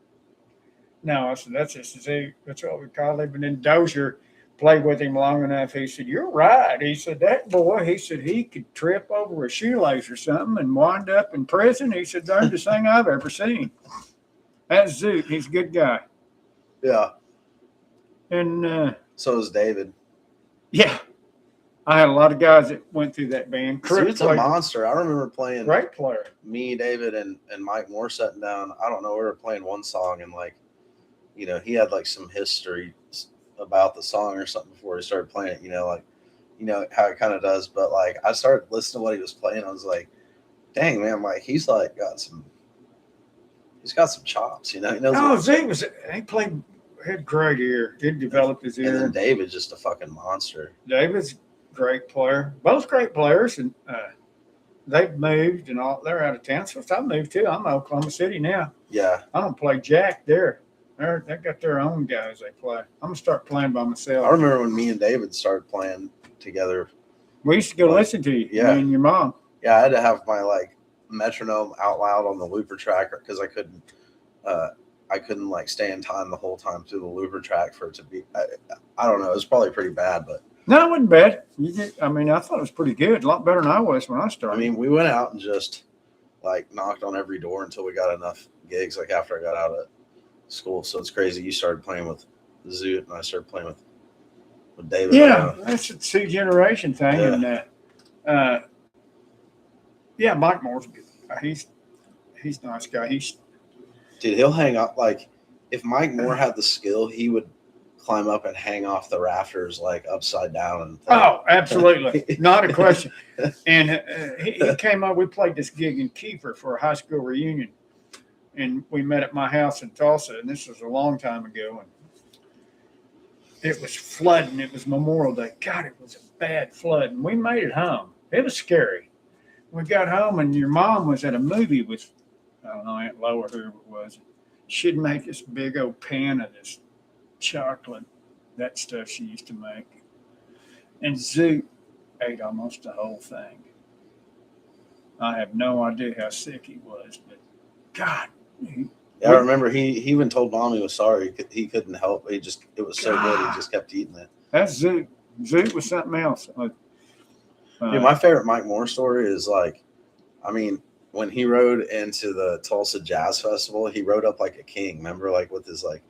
No, I said, "That's what we call him." And then Dozier played with him long enough. He said, "You're right." He said, "That boy," he said, "he could trip over a shoelace or something and wind up in prison." He said, "That's the thing I've ever seen." That's Zoot. He's a good guy. Yeah. And so is David. Yeah. I had a lot of guys that went through that band. Zoot's a monster. I remember playing. Great player. Me, David, and Mike Moore sitting down. I don't know. We were playing one song, and he had some history about the song or something before he started playing it. How it kind of does. But I started listening to what he was playing. I was like, "Dang, man! He's got some chops." He knows. He had great ear. He developed his ear. And then David's just a fucking monster. David's a great player. Both great players, and they've moved and all. They're out of town. So I moved too. I'm in Oklahoma City now. Yeah. I don't play jack there. They got their own guys they play. I'm gonna start playing by myself. I remember when me and David started playing together. We used to go listen to you. Yeah. Me and your mom. Yeah, I had to have my metronome out loud on the looper track because I couldn't stay in time the whole time through the looper track for it to be. I don't know. It was probably pretty bad, but no, it wasn't bad. I thought it was pretty good. A lot better than I was when I started. We went out and just knocked on every door until we got enough gigs. After I got out of school. So it's crazy. You started playing with Zoot, and I started playing with David. Yeah, that's a two-generation thing. Yeah. And yeah, Mike Moore's good. He's a nice guy. Dude, he'll hang up like if Mike Moore had the skill, he would climb up and hang off the rafters like upside down. And Oh, absolutely, not a question. And he came up. We played this gig in Kiefer for a high school reunion, and we met at my house in Tulsa. And this was a long time ago. And it was flooding. It was Memorial Day. God, it was a bad flood. And we made it home. It was scary. We got home, and your mom was at a movie with, I don't know, Aunt Lo or whoever it was. She'd make this big old pan of this chocolate, that stuff she used to make. And Zoot ate almost the whole thing. I have no idea how sick he was, but God. I remember he even told Mom he was sorry. He couldn't help. It was so good. He just kept eating it. That's Zoot. Zoot was something else. Dude, my favorite Mike Moore story is like, I mean, when he rode into the Tulsa Jazz Festival, he rode up like a king. Remember, like with his like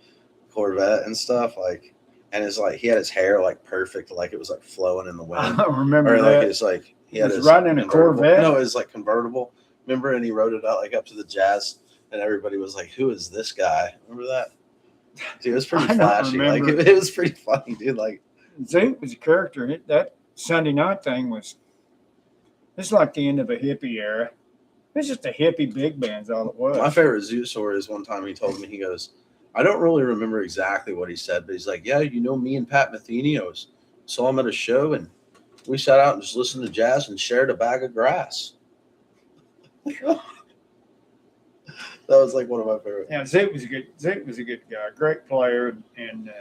Corvette and stuff, like, and it's like he had his hair like perfect, like it was like flowing in the wind. I remember or that. like it's like he had his riding in a Corvette. No, it was like convertible. Remember, and he rode it out like up to the Jazz, and everybody was like, "Who is this guy?" Remember that? Dude, it was pretty flashy. Like it was pretty funny, dude. Like Zoot was a character. That Sunday night thing was. It's like the end of a hippie era. It's just a hippie big band's all it was. My favorite Zoot story is one time he told me, he goes, I don't really remember exactly what he said, but he's like, yeah, you know, me and Pat Metheny, saw him at a show, and we sat out and just listened to jazz and shared a bag of grass. That was like one of my favorite. Yeah, Zoot was a good guy, great player, and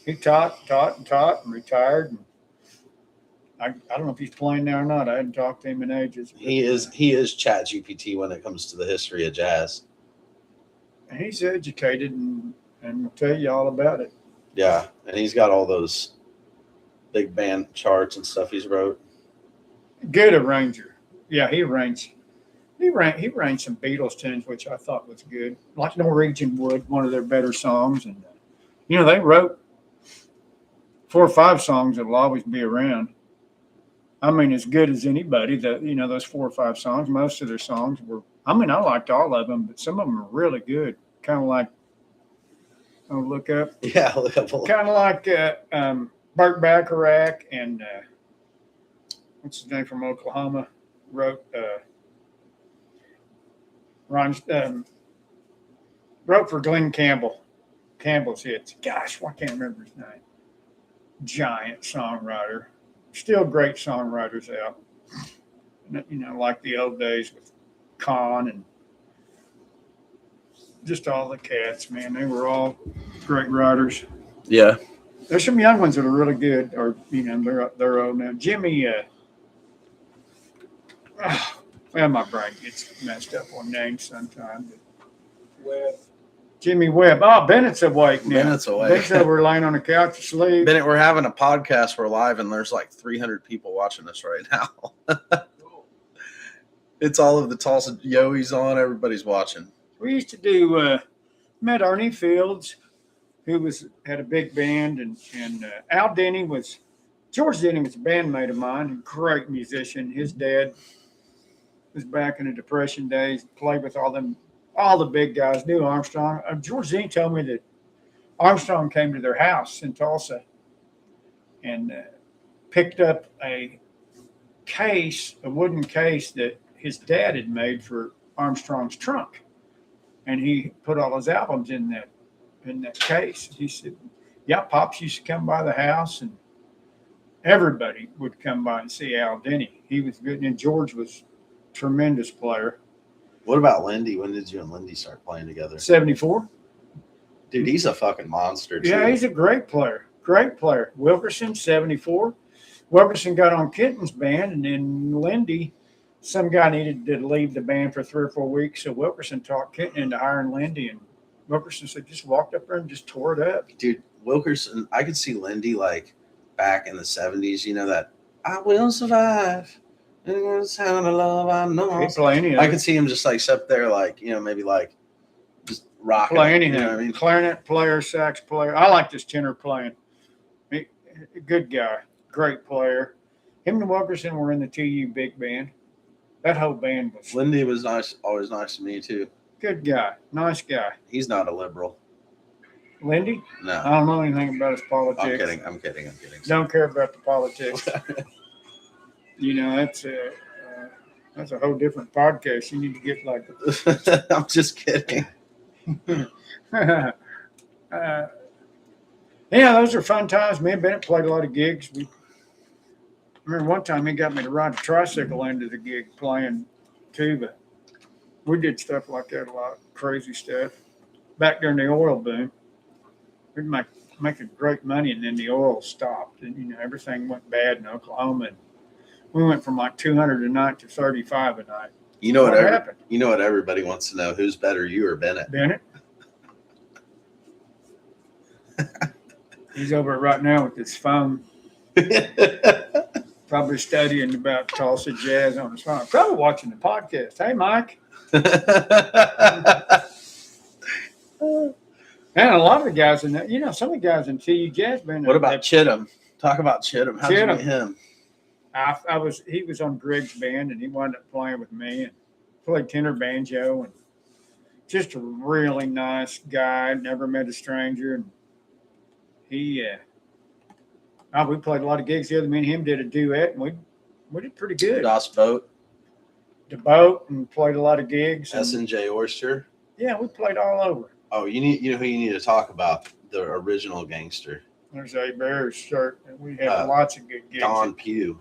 he taught and retired. And I don't know if he's playing now or not. I hadn't talked to him in ages. He is Chat GPT when it comes to the history of jazz. He's educated and will tell you all about it. Yeah, and he's got all those big band charts and stuff he's wrote. Good arranger. Yeah, he arranged some Beatles tunes, which I thought was good. Like Norwegian Wood, one of their better songs. And, they wrote 4 or 5 songs that will always be around. I mean, as good as anybody. Those 4 or 5 songs, most of their songs were, I liked all of them, but some of them are really good. Kind of like, look up. Yeah, look up. Kind of like Burt Bacharach and what's his name from Oklahoma wrote for Glenn Campbell's hits. Gosh, I can't remember his name. Giant songwriter. Still great songwriters out. Like the old days with Con and just all the cats, man. They were all great writers. Yeah. There's some young ones that are really good, or they're old now. Jimmy, my brain gets messed up on names sometimes. Webb. Jimmy Webb. Oh, Bennett's awake now. Bennett's awake. Bennett's over laying on the couch asleep. Bennett, we're having a podcast. We're live, and there's like 300 people watching us right now. It's all of the Tulsa Yoey's on. Everybody's watching. We used to do met Ernie Fields, who had a big band, and Al Denny George Denny was a bandmate of mine, a great musician. His dad was back in the Depression days, played with all the big guys, knew Armstrong. George Denny told me that Armstrong came to their house in Tulsa and picked up a wooden case that his dad had made for Armstrong's trunk. And he put all his albums in that case. He said, yeah, Pops used to come by the house, and everybody would come by and see Al Denny. He was good, and George was a tremendous player. What about Lindy? When did you and Lindy start playing together? 74. Dude, he's a fucking monster, too. Yeah, he's a great player. Great player. Wilkerson, 74. Wilkerson got on Kenton's band, and then Lindy, some guy needed to leave the band for 3 or 4 weeks, so Wilkerson talked Kenton into hiring Lindy, and Wilkerson said just walked up there and just tore it up. Dude, Wilkerson, I could see Lindy like back in the 70s, that I will survive. And it's how to love I know. I could see him just like sit there, like, maybe like just rocking play it, anything. you know what I mean? Clarinet player, sax player. I like this tenor playing. Good guy, great player. Him and Wilkerson were in the TU big band. That whole band was Lindy was nice, always nice to me too. good guy, nice guy. He's not a liberal. Lindy, I No, don't know anything about his politics. I'm kidding. Don't care about the politics. That's a whole different podcast. You need to get like. I'm just kidding. Yeah, those are fun times. Me and Bennett played a lot of gigs. I remember one time he got me to ride a tricycle into the gig playing tuba. We did stuff like that a lot, crazy stuff. Back during the oil boom, we'd making great money, and then the oil stopped, and everything went bad in Oklahoma. And we went from like 200 a night to 35 a night. You know what happened? You know what everybody wants to know? Who's better, you or Bennett? Bennett. He's over it right now with his phone, probably studying about Tulsa Jazz on his phone. Probably watching the podcast. Hey, Mike. And a lot of the guys in that, some of the guys in TU Jazz band. What about Chittum? Talk about Chittum. How'd you meet him? He was on Greg's band, and he wound up playing with me and played tenor banjo, and just a really nice guy. Never met a stranger, and we played a lot of gigs together. Me and him did a duet, and we did pretty good. Das Boat. The Boat, and played a lot of gigs. S&J Oyster. Yeah, we played all over. Oh, you know who you need to talk about? The original gangster. There's A Bear's shirt, and we had lots of good gigs. Don Pugh.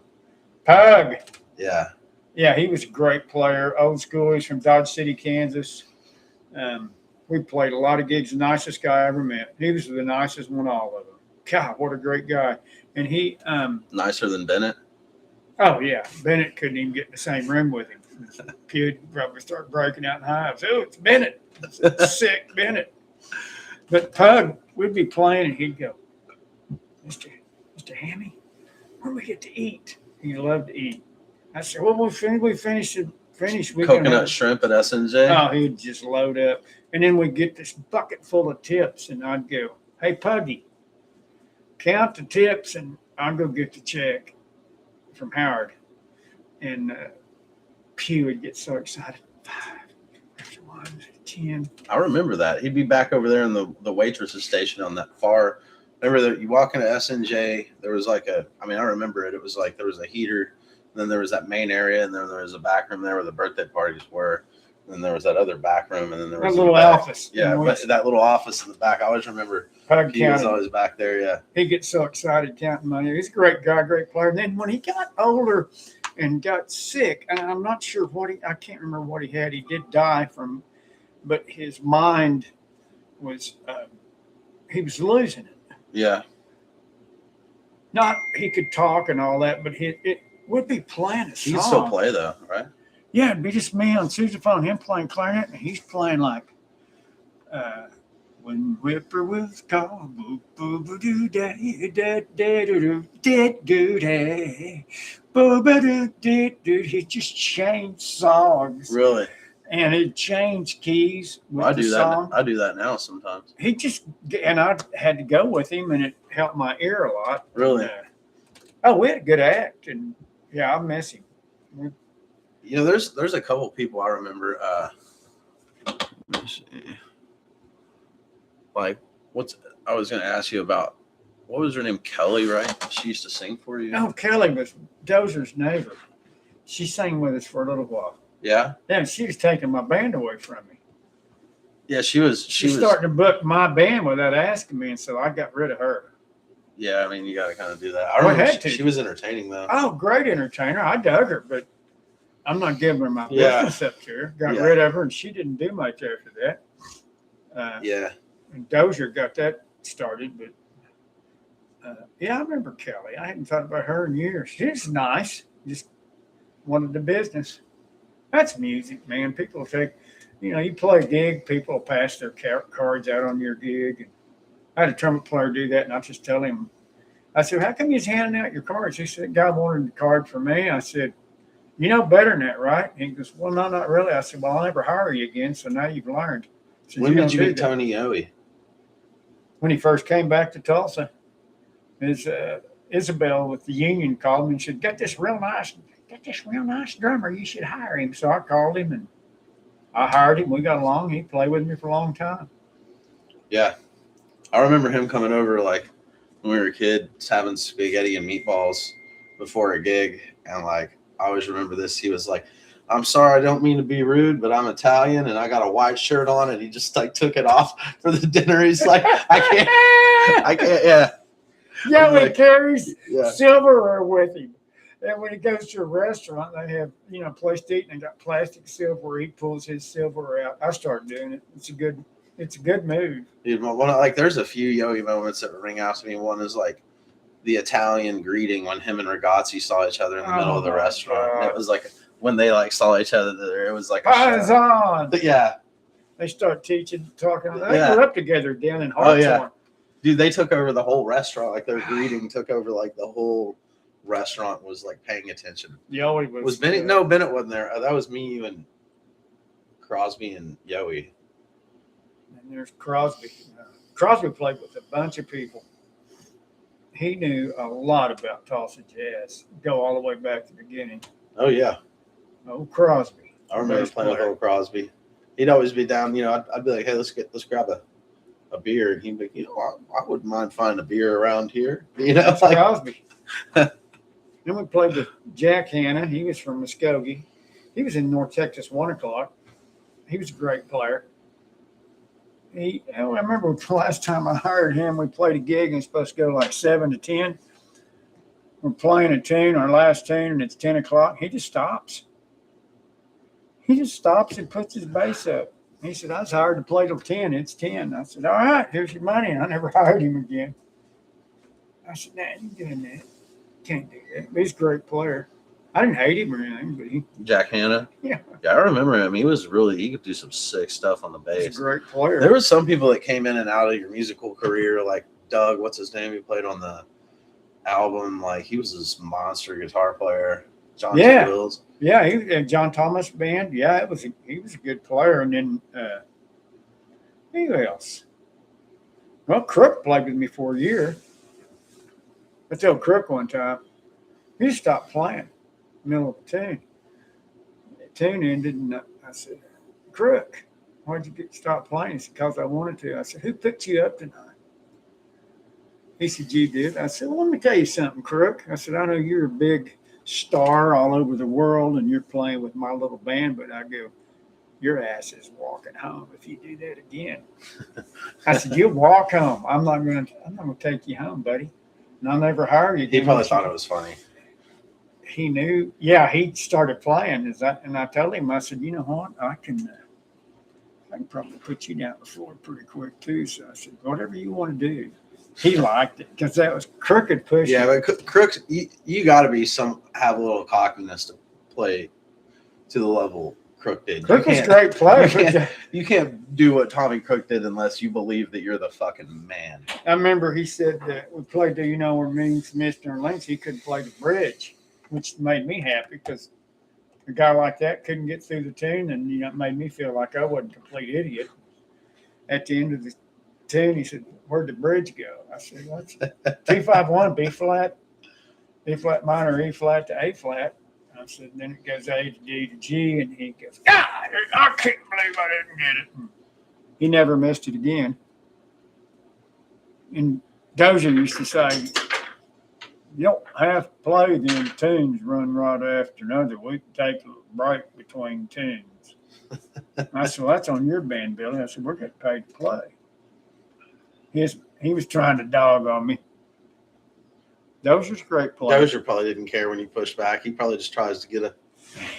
Pug. Yeah. Yeah, he was a great player. Old school. He's from Dodge City, Kansas. We played a lot of gigs. The nicest guy I ever met. He was the nicest one of all of them. God, what a great guy. And he nicer than Bennett. Oh yeah. Bennett couldn't even get in the same room with him. He'd probably start breaking out in hives. Oh, it's Bennett. It's sick Bennett. But Pug, we'd be playing and he'd go, Mr. Hammy, when we get to eat? He loved to eat. I said, well, we finished. We Coconut shrimp at S&J. Oh, he'd just load up. And then we'd get this bucket full of tips, and I'd go, hey, Puggy, count the tips, and I'll go get the check from Howard. And Pew would get so excited. 5, after 1, 10. I remember that. He'd be back over there in the waitress's station on that far. Remember that you walk into S&J, there was like I remember it. It was like there was a heater, and then there was that main area, and then there was a back room there where the birthday parties were. And then there was that other back room, and then there was a little office. Yeah, but that little office in the back. I always remember he was always back there. Yeah, he gets so excited counting money. He's a great guy, great player. And then when he got older and got sick, and I'm not sure I can't remember what he had. He did die but his mind was he was losing it. Yeah. Not he could talk and all that, but it would be playing a song. He can still play though, right? Yeah, it'd be just me on sousaphone, him playing clarinet, and he's playing like when Whippoorwills call, boo boo boo doo day, da da doo doo, did doo day, boo boo doo doo doo. He just changed songs. Really? And he'd change keys with I the do song. that. I do that now sometimes. And I had to go with him, and it helped my ear a lot. Really? We had a good act, and yeah, I miss him. There's a couple people I remember. Let me see. Like, I was going to ask you about, what was her name? Kelly, right? She used to sing for you. Oh, Kelly was Dozer's neighbor. She sang with us for a little while. Yeah. Then she was taking my band away from me. Yeah, she was starting to book my band without asking me, and so I got rid of her. Yeah, I mean, you got to kind of do that. I remember she was entertaining though. Oh, great entertainer. I dug her, but I'm not giving her my business up to her. Got rid of her, and she didn't do much after that. Yeah. And Dozier got that started, but I remember Kelly. I hadn't thought about her in years. She's nice. Just wanted the business. That's music, man. People take, you play a gig, people pass their cards out on your gig. And I had a trumpet player do that, and I just tell him, I said, how come you're handing out your cards? He said, guy wanted the card for me. I said, you know better than that, right? He goes, well, no, not really. I said, well, I'll never hire you again, so now you've learned. Said, When did you do meet that." Tony Yowie? When he first came back to Tulsa, his Isabel with the union called me and said, got this real nice drummer. You should hire him. So I called him and I hired him. We got along. He played with me for a long time. Yeah. I remember him coming over like when we were kids having spaghetti and meatballs before a gig. And like, I always remember this. He was like, I'm sorry, I don't mean to be rude, but I'm Italian and I got a white shirt on. And he just like took it off for the dinner. He's like, I can't, yeah. Yeah, when like, he carries Yeah. silverware with him. And when he goes to a restaurant, they have, place to eat and they got plastic silverware. He pulls his silverware out. I started doing it. It's a good move. Dude, there's a few Yowie moments that ring out to me. One is like the Italian greeting when him and Ragazzi saw each other in the middle of the my restaurant. God. It was like when they like saw each other there, it was like a show. Paisan. But yeah. They start talking. They Yeah. grew up together down in Oh, Hartshorn. yeah. Dude, they took over the whole restaurant. Like their greeting took over like the whole restaurant was like paying attention. Yowie Was Bennett? No, Bennett wasn't there. That was me, you, and Crosby and Yowie. And there's Crosby. Crosby played with a bunch of people. He knew a lot about Tulsa Jazz. Go all the way back to the beginning. Oh yeah, Oh, Crosby. I remember Bass playing with player. old Crosby. He'd always be down. I'd be like, hey, let's grab a beer, and he'd be, I wouldn't mind finding a beer around here. That's like, Crosby. Then we played with Jack Hanna. He was from Muskogee. He was in North Texas 1 o'clock. He was a great player. I remember the last time I hired him, we played a gig and it's supposed to go like 7 to 10. We're playing a tune, our last tune, and it's 10 o'clock. He just stops. He just stops and puts his bass up. He said, I was hired to play till 10. It's 10. I said, all right, here's your money. And I never hired him again. I said, nah, you doing that. Can't do that. But he's a great player. I didn't hate him or anything, but Jack Hanna. Yeah, I remember him. He could do some sick stuff on the he's bass. a great player. There was some people that came in and out of your musical career, like Doug, what's his name? He played on the album. Like he was this monster guitar player. John Yeah. Wills. Yeah, he John Thomas band. Yeah, he was a good player. And then who else? Well, Crook played with me for a year. I told Crook one time, he stopped playing middle of the tune. The tune ended, and I said, Crook, why'd you stop playing? He said, because I wanted to. I said, who picked you up tonight? He said, you did. I said, well, let me tell you something, Crook. I said, I know you're a big star all over the world and you're playing with my little band, but I go, your ass is walking home if you do that again. I said, you'll walk home. I'm not gonna take you home, buddy. And I'll never hire you again. He probably thought it was funny. He knew. Yeah, he started playing. And I told him, I said, you know what? I can probably put you down on the floor pretty quick too. So I said, whatever you want to do. He liked it because that was crooked push. Yeah, but Crooks, you got to have a little cockiness to play to the level Crook did. Crook was a great player. You can't do what Tommy Crook did unless you believe that you're the fucking man. I remember he said that we played Do You Know Where Means Mr. and Lynch. He couldn't play the bridge, which made me happy because a guy like that couldn't get through the tune, and it made me feel like I wasn't a complete idiot. At the end of the tune, he said, where'd the bridge go? I said, what's 2-5-1, B flat minor, E flat to A flat. I said, and then it goes A to D to G, and he goes, God, I can't believe I didn't get it. And he never missed it again. And Dozier used to say, you don't have to play them tunes run right after another. We can take a break between tunes. I said, well, that's on your band, Billy. I said, we're getting paid to play. He was trying to dog on me. Dozier's a great player. Dozier probably didn't care when you pushed back. He probably just tries to get a.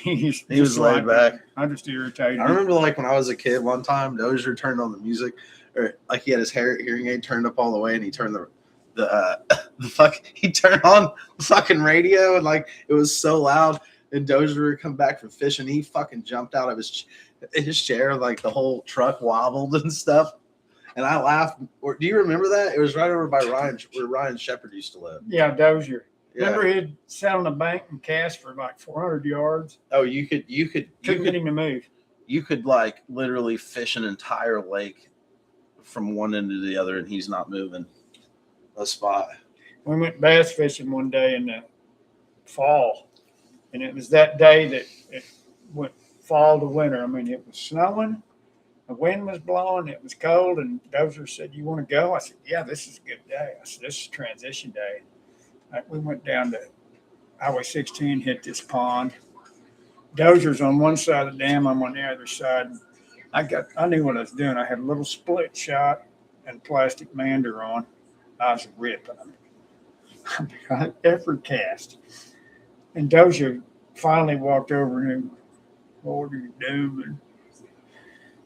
He was laid back. I just irritated I him. remember like when I was a kid one time, Dozier turned on the music, or like he had his hearing aid turned up all the way, and he turned he turned on the fucking radio, and like it was so loud. And Dozier would come back from fishing, he fucking jumped out of his chair, like the whole truck wobbled and stuff. And I laughed. Or do you remember that? It was right over by where Ryan Shepherd used to live. Yeah, Dozier. Yeah. Remember he'd sat on the bank and cast for like 400 yards? Oh, you could Couldn't get him to move. you could like literally fish an entire lake from one end to the other, and he's not moving a spot. We went bass fishing one day in the fall, and it was that day that it went fall to winter. I mean, it was snowing, the wind was blowing, it was cold, and Dozer said, "You want to go?" I said, "Yeah, this is a good day." I said, "This is transition day." We went down to Highway 16, hit this pond. Dozer's on one side of the dam, I'm on the other side. I knew what I was doing. I had a little split shot and plastic mander on. I was ripping them. Every cast. And Dozier finally walked over and said, "What are you doing?"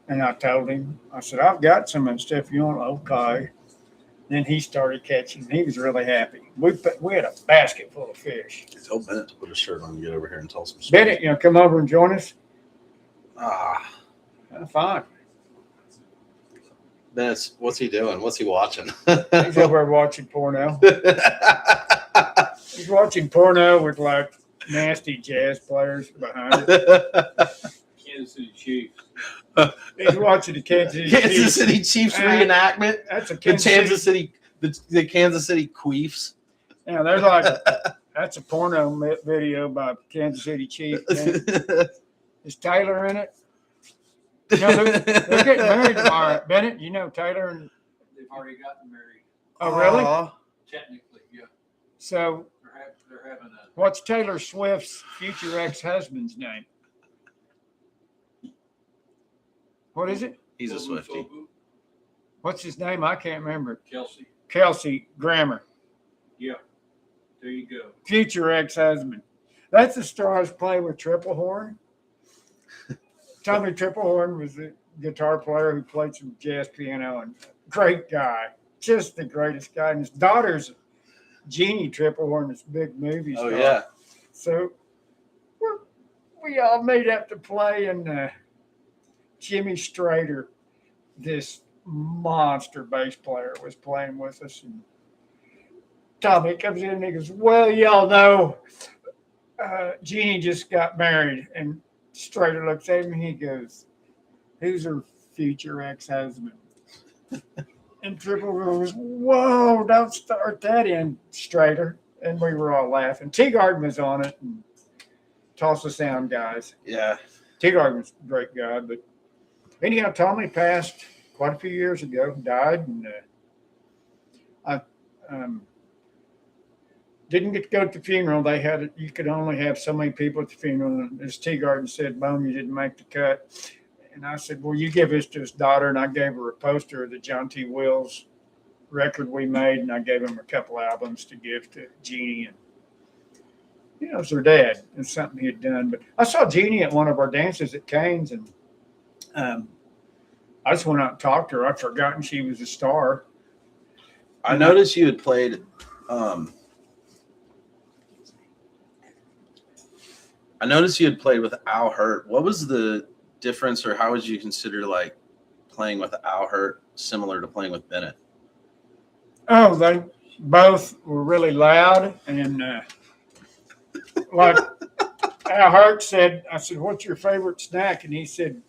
And I told him, I said, "I've got some of the stuff you want." "Okay." Then he started catching. He was really happy. We had a basket full of fish. Tell Bennett to put a shirt on and get over here and tell some stories. Bennett, come over and join us. Fine. Bennett, what's he doing? What's he watching? He's over there watching porno. He's watching porno with like nasty jazz players behind it. Kansas City Chiefs. He's watching the Kansas City Chiefs reenactment. That's a the Kansas City Queefs. Yeah, there's like that's a porno video by Kansas City Chiefs. Is Taylor in it? No, they're getting married tomorrow. Bennett, you know Taylor and They've already gotten married. oh really? Technically, yeah. So They're having a. what's Taylor Swift's future ex-husband's name? What is it? He's a Swiftie. What's his name? I can't remember. Kelsey. Grammer. Yeah. There you go. Future ex-husband. That's the star I was playing with Triple Horn. Tommy Triple Horn was a guitar player who played some jazz piano and great guy. Just the greatest guy. And his daughter's Jeannie Triple Horn, this big movie star. Oh, yeah. So we all made up to play, and Jimmy Strader, this monster bass player, was playing with us. And Tommy comes in and he goes, "Well, y'all know Jeannie just got married." And Strader looks at him and he goes, "Who's her future ex-husband?" And Triple goes, "Whoa, don't start that in, Strader." And we were all laughing. Teagarden was on it, and Tulsa Sound guys. Yeah. Teagarden was a great guy, but anyhow, Tommy passed quite a few years ago, died, and I didn't get to go to the funeral. They had it, you could only have so many people at the funeral, and as Teagarden said, "Bone, you didn't make the cut." And I said, "Well, you give this to his daughter," and I gave her a poster of the John T. Wills record we made, and I gave him a couple albums to give to Jeannie. And it was her dad. It's something he had done. But I saw Jeannie at one of our dances at Cain's, and I just went out and talked to her. I'd forgotten she was a star. I noticed you had played. I noticed you had played with Al Hurt. What was the difference, or how would you consider like playing with Al Hurt similar to playing with Bennett? Oh, they both were really loud, and like Al Hurt said, I said, "What's your favorite snack?" And he said,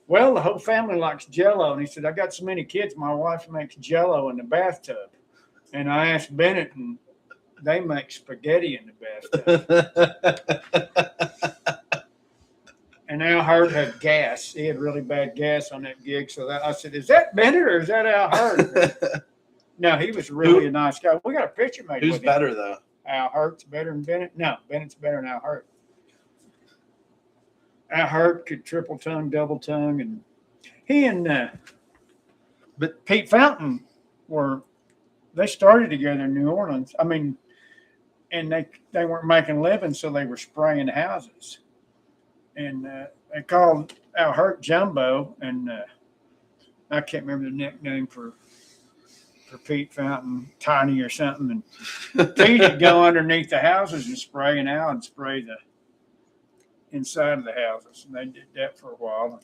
"Well, the whole family likes Jell-O." And he said, "I got so many kids, my wife makes Jell-O in the bathtub." And I asked Bennett, and they make spaghetti in the bathtub. And Al Hurt had gas. He had really bad gas on that gig. So I said, "Is that Bennett or is that Al Hurt?" No, he was really a nice guy. We got a picture made Who's with him. better, though? Al Hurt's better than Bennett? No, Bennett's better than Al Hurt. Al Hurt could triple tongue, double tongue, and he and but Pete Fountain they started together in New Orleans. I mean, and they weren't making a living, so they were spraying houses. And they called Al Hurt Jumbo, and I can't remember the nickname for Pete Fountain, Tiny or something. And Pete would go underneath the houses and spray, and Al and spray the inside of the houses. And they did that for a while.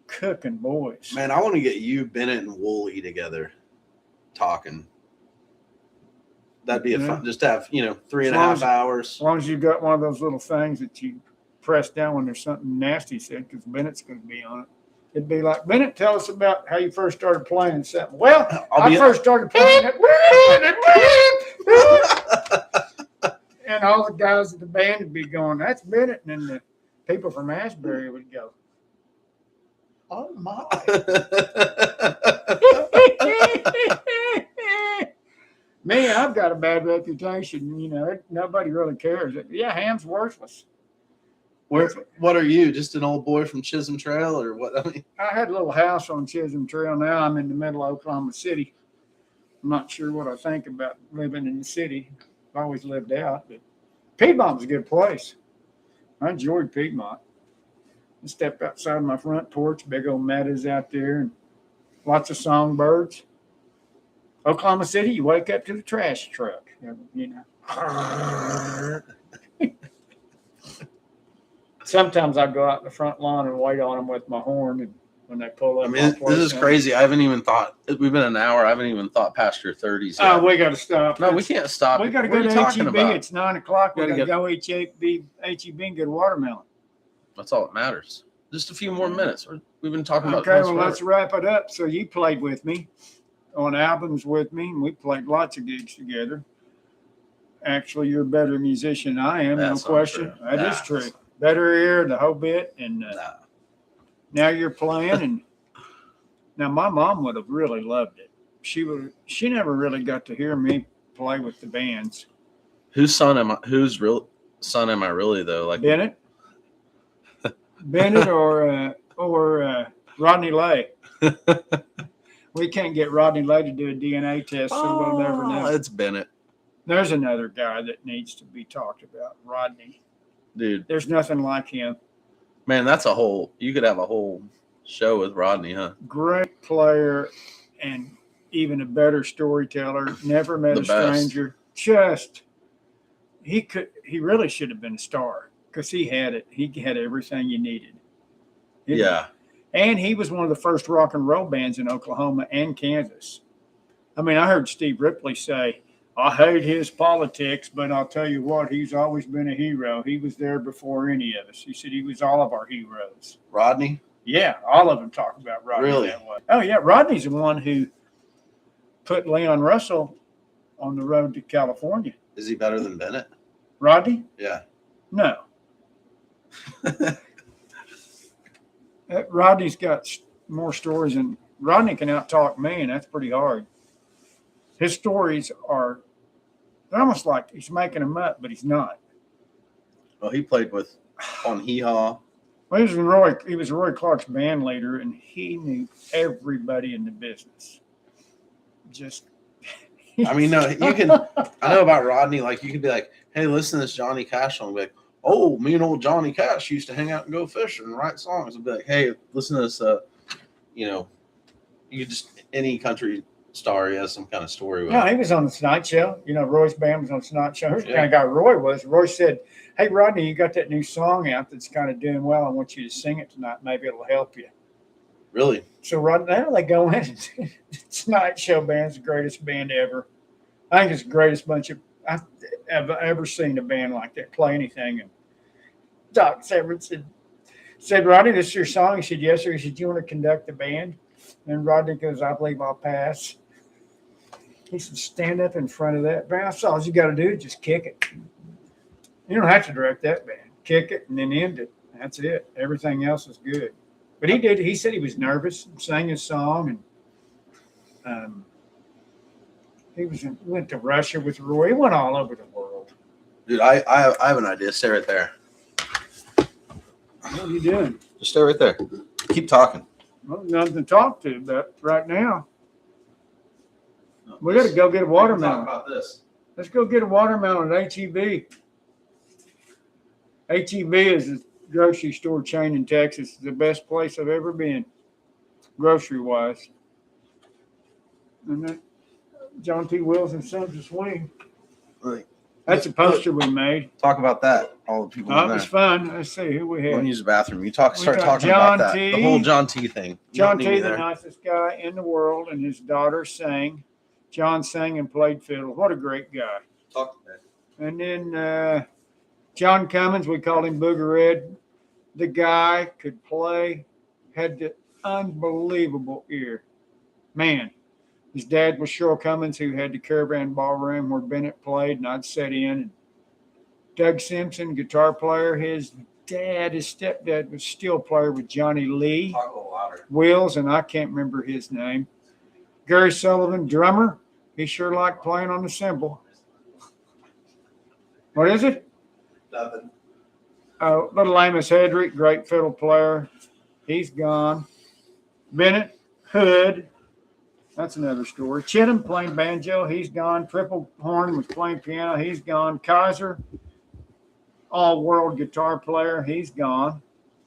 Cooking boys. Man, I want to get you, Bennett, and Wooly together talking. That'd be a fun, just to have, 3.5 hours. As long as you've got one of those little things that you press down when there's something nasty said because Bennett's going to be on it. It'd be like, Bennett, tell us about how you first started playing something. Well, I first started playing it. And all the guys at the band would be going, that's Bennett. And then the people from Asbury would go, oh, my. Me, I've got a bad reputation. You know, nobody really cares. Yeah, Ham's worthless. What are you? Just an old boy from Chisholm Trail, or what? I mean, I had a little house on Chisholm Trail. Now I'm in the middle of Oklahoma City. I'm not sure what I think about living in the city. I've always lived out, but Piedmont's a good place. I enjoyed Piedmont. I stepped outside my front porch, big old meadows out there, and lots of songbirds. Oklahoma City, you wake up to the trash truck, you know. Sometimes I go out in the front lawn and wait on them with my horn, and when they pull up. I mean, this is crazy. I haven't even thought. We've been an hour. I haven't even thought past your 30s. Oh, we got to stop. No, we can't stop. We got to go to HEB. It's 9:00. We got to go HEB and get a watermelon. That's all that matters. Just a few more minutes. We've been talking about. Okay, well, let's wrap it up. So you played with me on albums with me, and we played lots of gigs together. Actually, you're a better musician than I am, no question. That is true. Better ear, the whole bit, and now you're playing. And now my mom would have really loved it. She never really got to hear me play with the bands. Whose son am I? Whose real son am I really though? Like Bennett, Bennett, or Rodney Lay. We can't get Rodney Lay to do a DNA test, so we'll never know. It's Bennett. There's another guy that needs to be talked about, Rodney. Dude, there's nothing like him. Man, you could have a whole show with Rodney, huh? Great player and even a better storyteller. Never met a stranger. He really should have been a star because he had it. He had everything you needed. Yeah. And he was one of the first rock and roll bands in Oklahoma and Kansas. I mean, I heard Steve Ripley say, I hate his politics, but I'll tell you what, he's always been a hero. He was there before any of us. He said he was all of our heroes. Rodney? Yeah, all of them talk about Rodney really? That way. Oh, yeah, Rodney's the one who put Leon Russell on the road to California. Is he better than Bennett? Rodney? Yeah. No. Rodney's got more stories, and Rodney can out-talk me, and that's pretty hard. His stories are they're almost like he's making them up, but he's not. Well, he played on Hee Haw. Well, he was Roy Clark's band leader, and he knew everybody in the business. I mean, no, you can. I know about Rodney. Like, you could be like, "Hey, listen to this Johnny Cash song." Be like, "Oh, me and old Johnny Cash used to hang out and go fishing and write songs." I'd be like, "Hey, listen to this." You just any country star, he has some kind of story with. No, he was on the Tonight Show. You know, Roy's band was on the Tonight Show. Who's the kind of guy Roy was? Roy said, "Hey, Rodney, you got that new song out that's kind of doing well. I want you to sing it tonight. Maybe it'll help you." Really? So right now they go in. Tonight Show band's the greatest band ever. I think it's the greatest bunch of I've ever seen a band like that play anything. And Doc Severn said, "Rodney, this is your song?" He said, "Yes, sir." He said, "Do you want to conduct the band?" And Rodney goes, "I believe I'll pass." He said, "Stand up in front of that band. That's all you got to do is just kick it. You don't have to direct that band. Kick it and then end it. That's it. Everything else is good." But he did. He said he was nervous, sang his song, and went to Russia with Roy. He went all over the world. Dude, I have an idea. Stay right there. What are you doing? Just stay right there. Keep talking. Well, nothing to talk to about right now. We got to go get a watermelon. Talk about this. Let's go get a watermelon at HEB. HEB is a grocery store chain in Texas. It's the best place I've ever been, grocery-wise. And that John T. Wills and Sons of Swing. Really? That's a poster we made. Talk about that. All the people Oh, in it was there. fun. Let's see who we Go and had. use the bathroom. You start got talking John about that. T. The whole John T thing. You John don't need T., me the there. nicest guy in the world, and his daughter sang. John sang and played fiddle. What a great guy. Talk to that. And then John Cummins, we called him Booger Red. The guy could play, had the unbelievable ear. Man, his dad was Shore Cummins, who had the Caravan Ballroom where Bennett played, and I'd sit in. And Doug Simpson, guitar player, his stepdad, was steel player with Johnny Lee. Talk a little louder. Wills, and I can't remember his name. Gary Sullivan, drummer. He sure liked playing on the cymbal. What is it? Nothing. Oh, little Amos Hedrick, great fiddle player. He's gone. Bennett, Hood. That's another story. Chittum playing banjo. He's gone. Triple Horn was playing piano. He's gone. Kaiser, all-world guitar player. He's gone.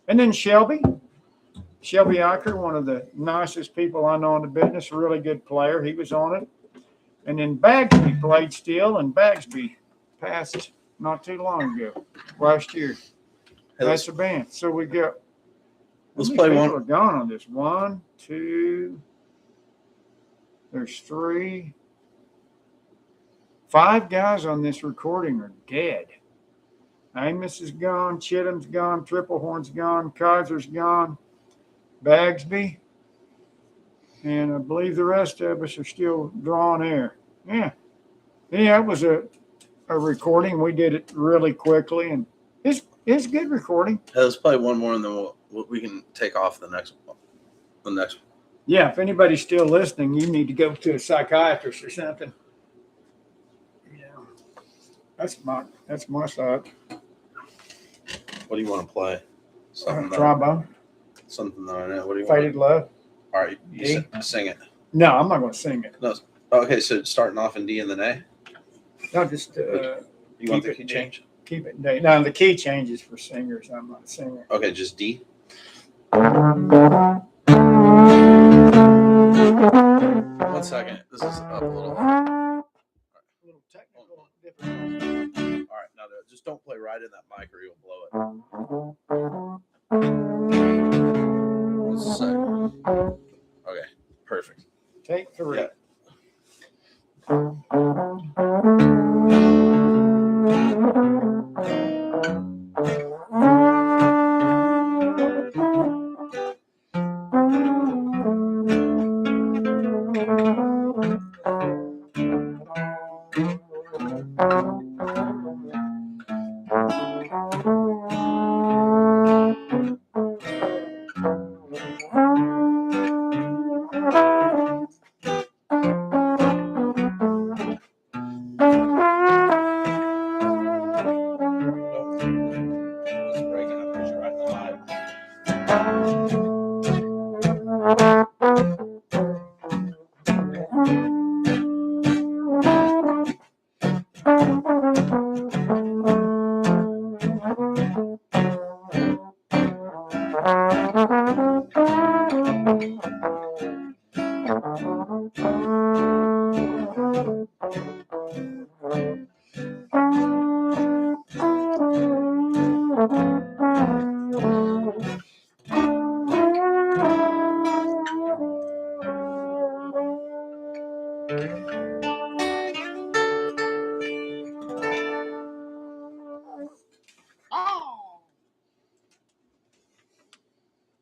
And then Shelby Eicher, one of the nicest people I know in the business, a really good player. He was on it. And then Bagsby played steel, and Bagsby passed not too long ago, last year. Hey, That's the band. So we got. Let's how play many one. people are gone on this? 1, 2. There's 3. 5 guys on this recording are dead. Amos is gone. Chittum's gone. Triple Horn's gone. Kaiser's gone. Bagsby. And I believe the rest of us are still drawing air. Yeah. Yeah, it was a recording. We did it really quickly, and it's a good recording. Hey, let's play one more, and then we can take off the next one. The next one. Yeah, if anybody's still listening, you need to go to a psychiatrist or something. Yeah. That's my thought. What do you want to play? Trombone. Something that I know. What do you Faded want? Love. All right, you sing it. No, I'm not going to sing it. No. Okay, so starting off in D and then A. No, just You want keep the it key in change? keep it in D. No, the key changes for singers. I'm not a singer. Okay, just D. One second. This is up a little. A little technical difficulty. All right, now just don't play right in that mic or you'll blow it. One second. Okay, perfect. Take 3. Yeah. It's breaking up because you're right in the mic.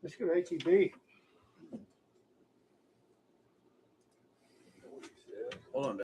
Let's go to ATB.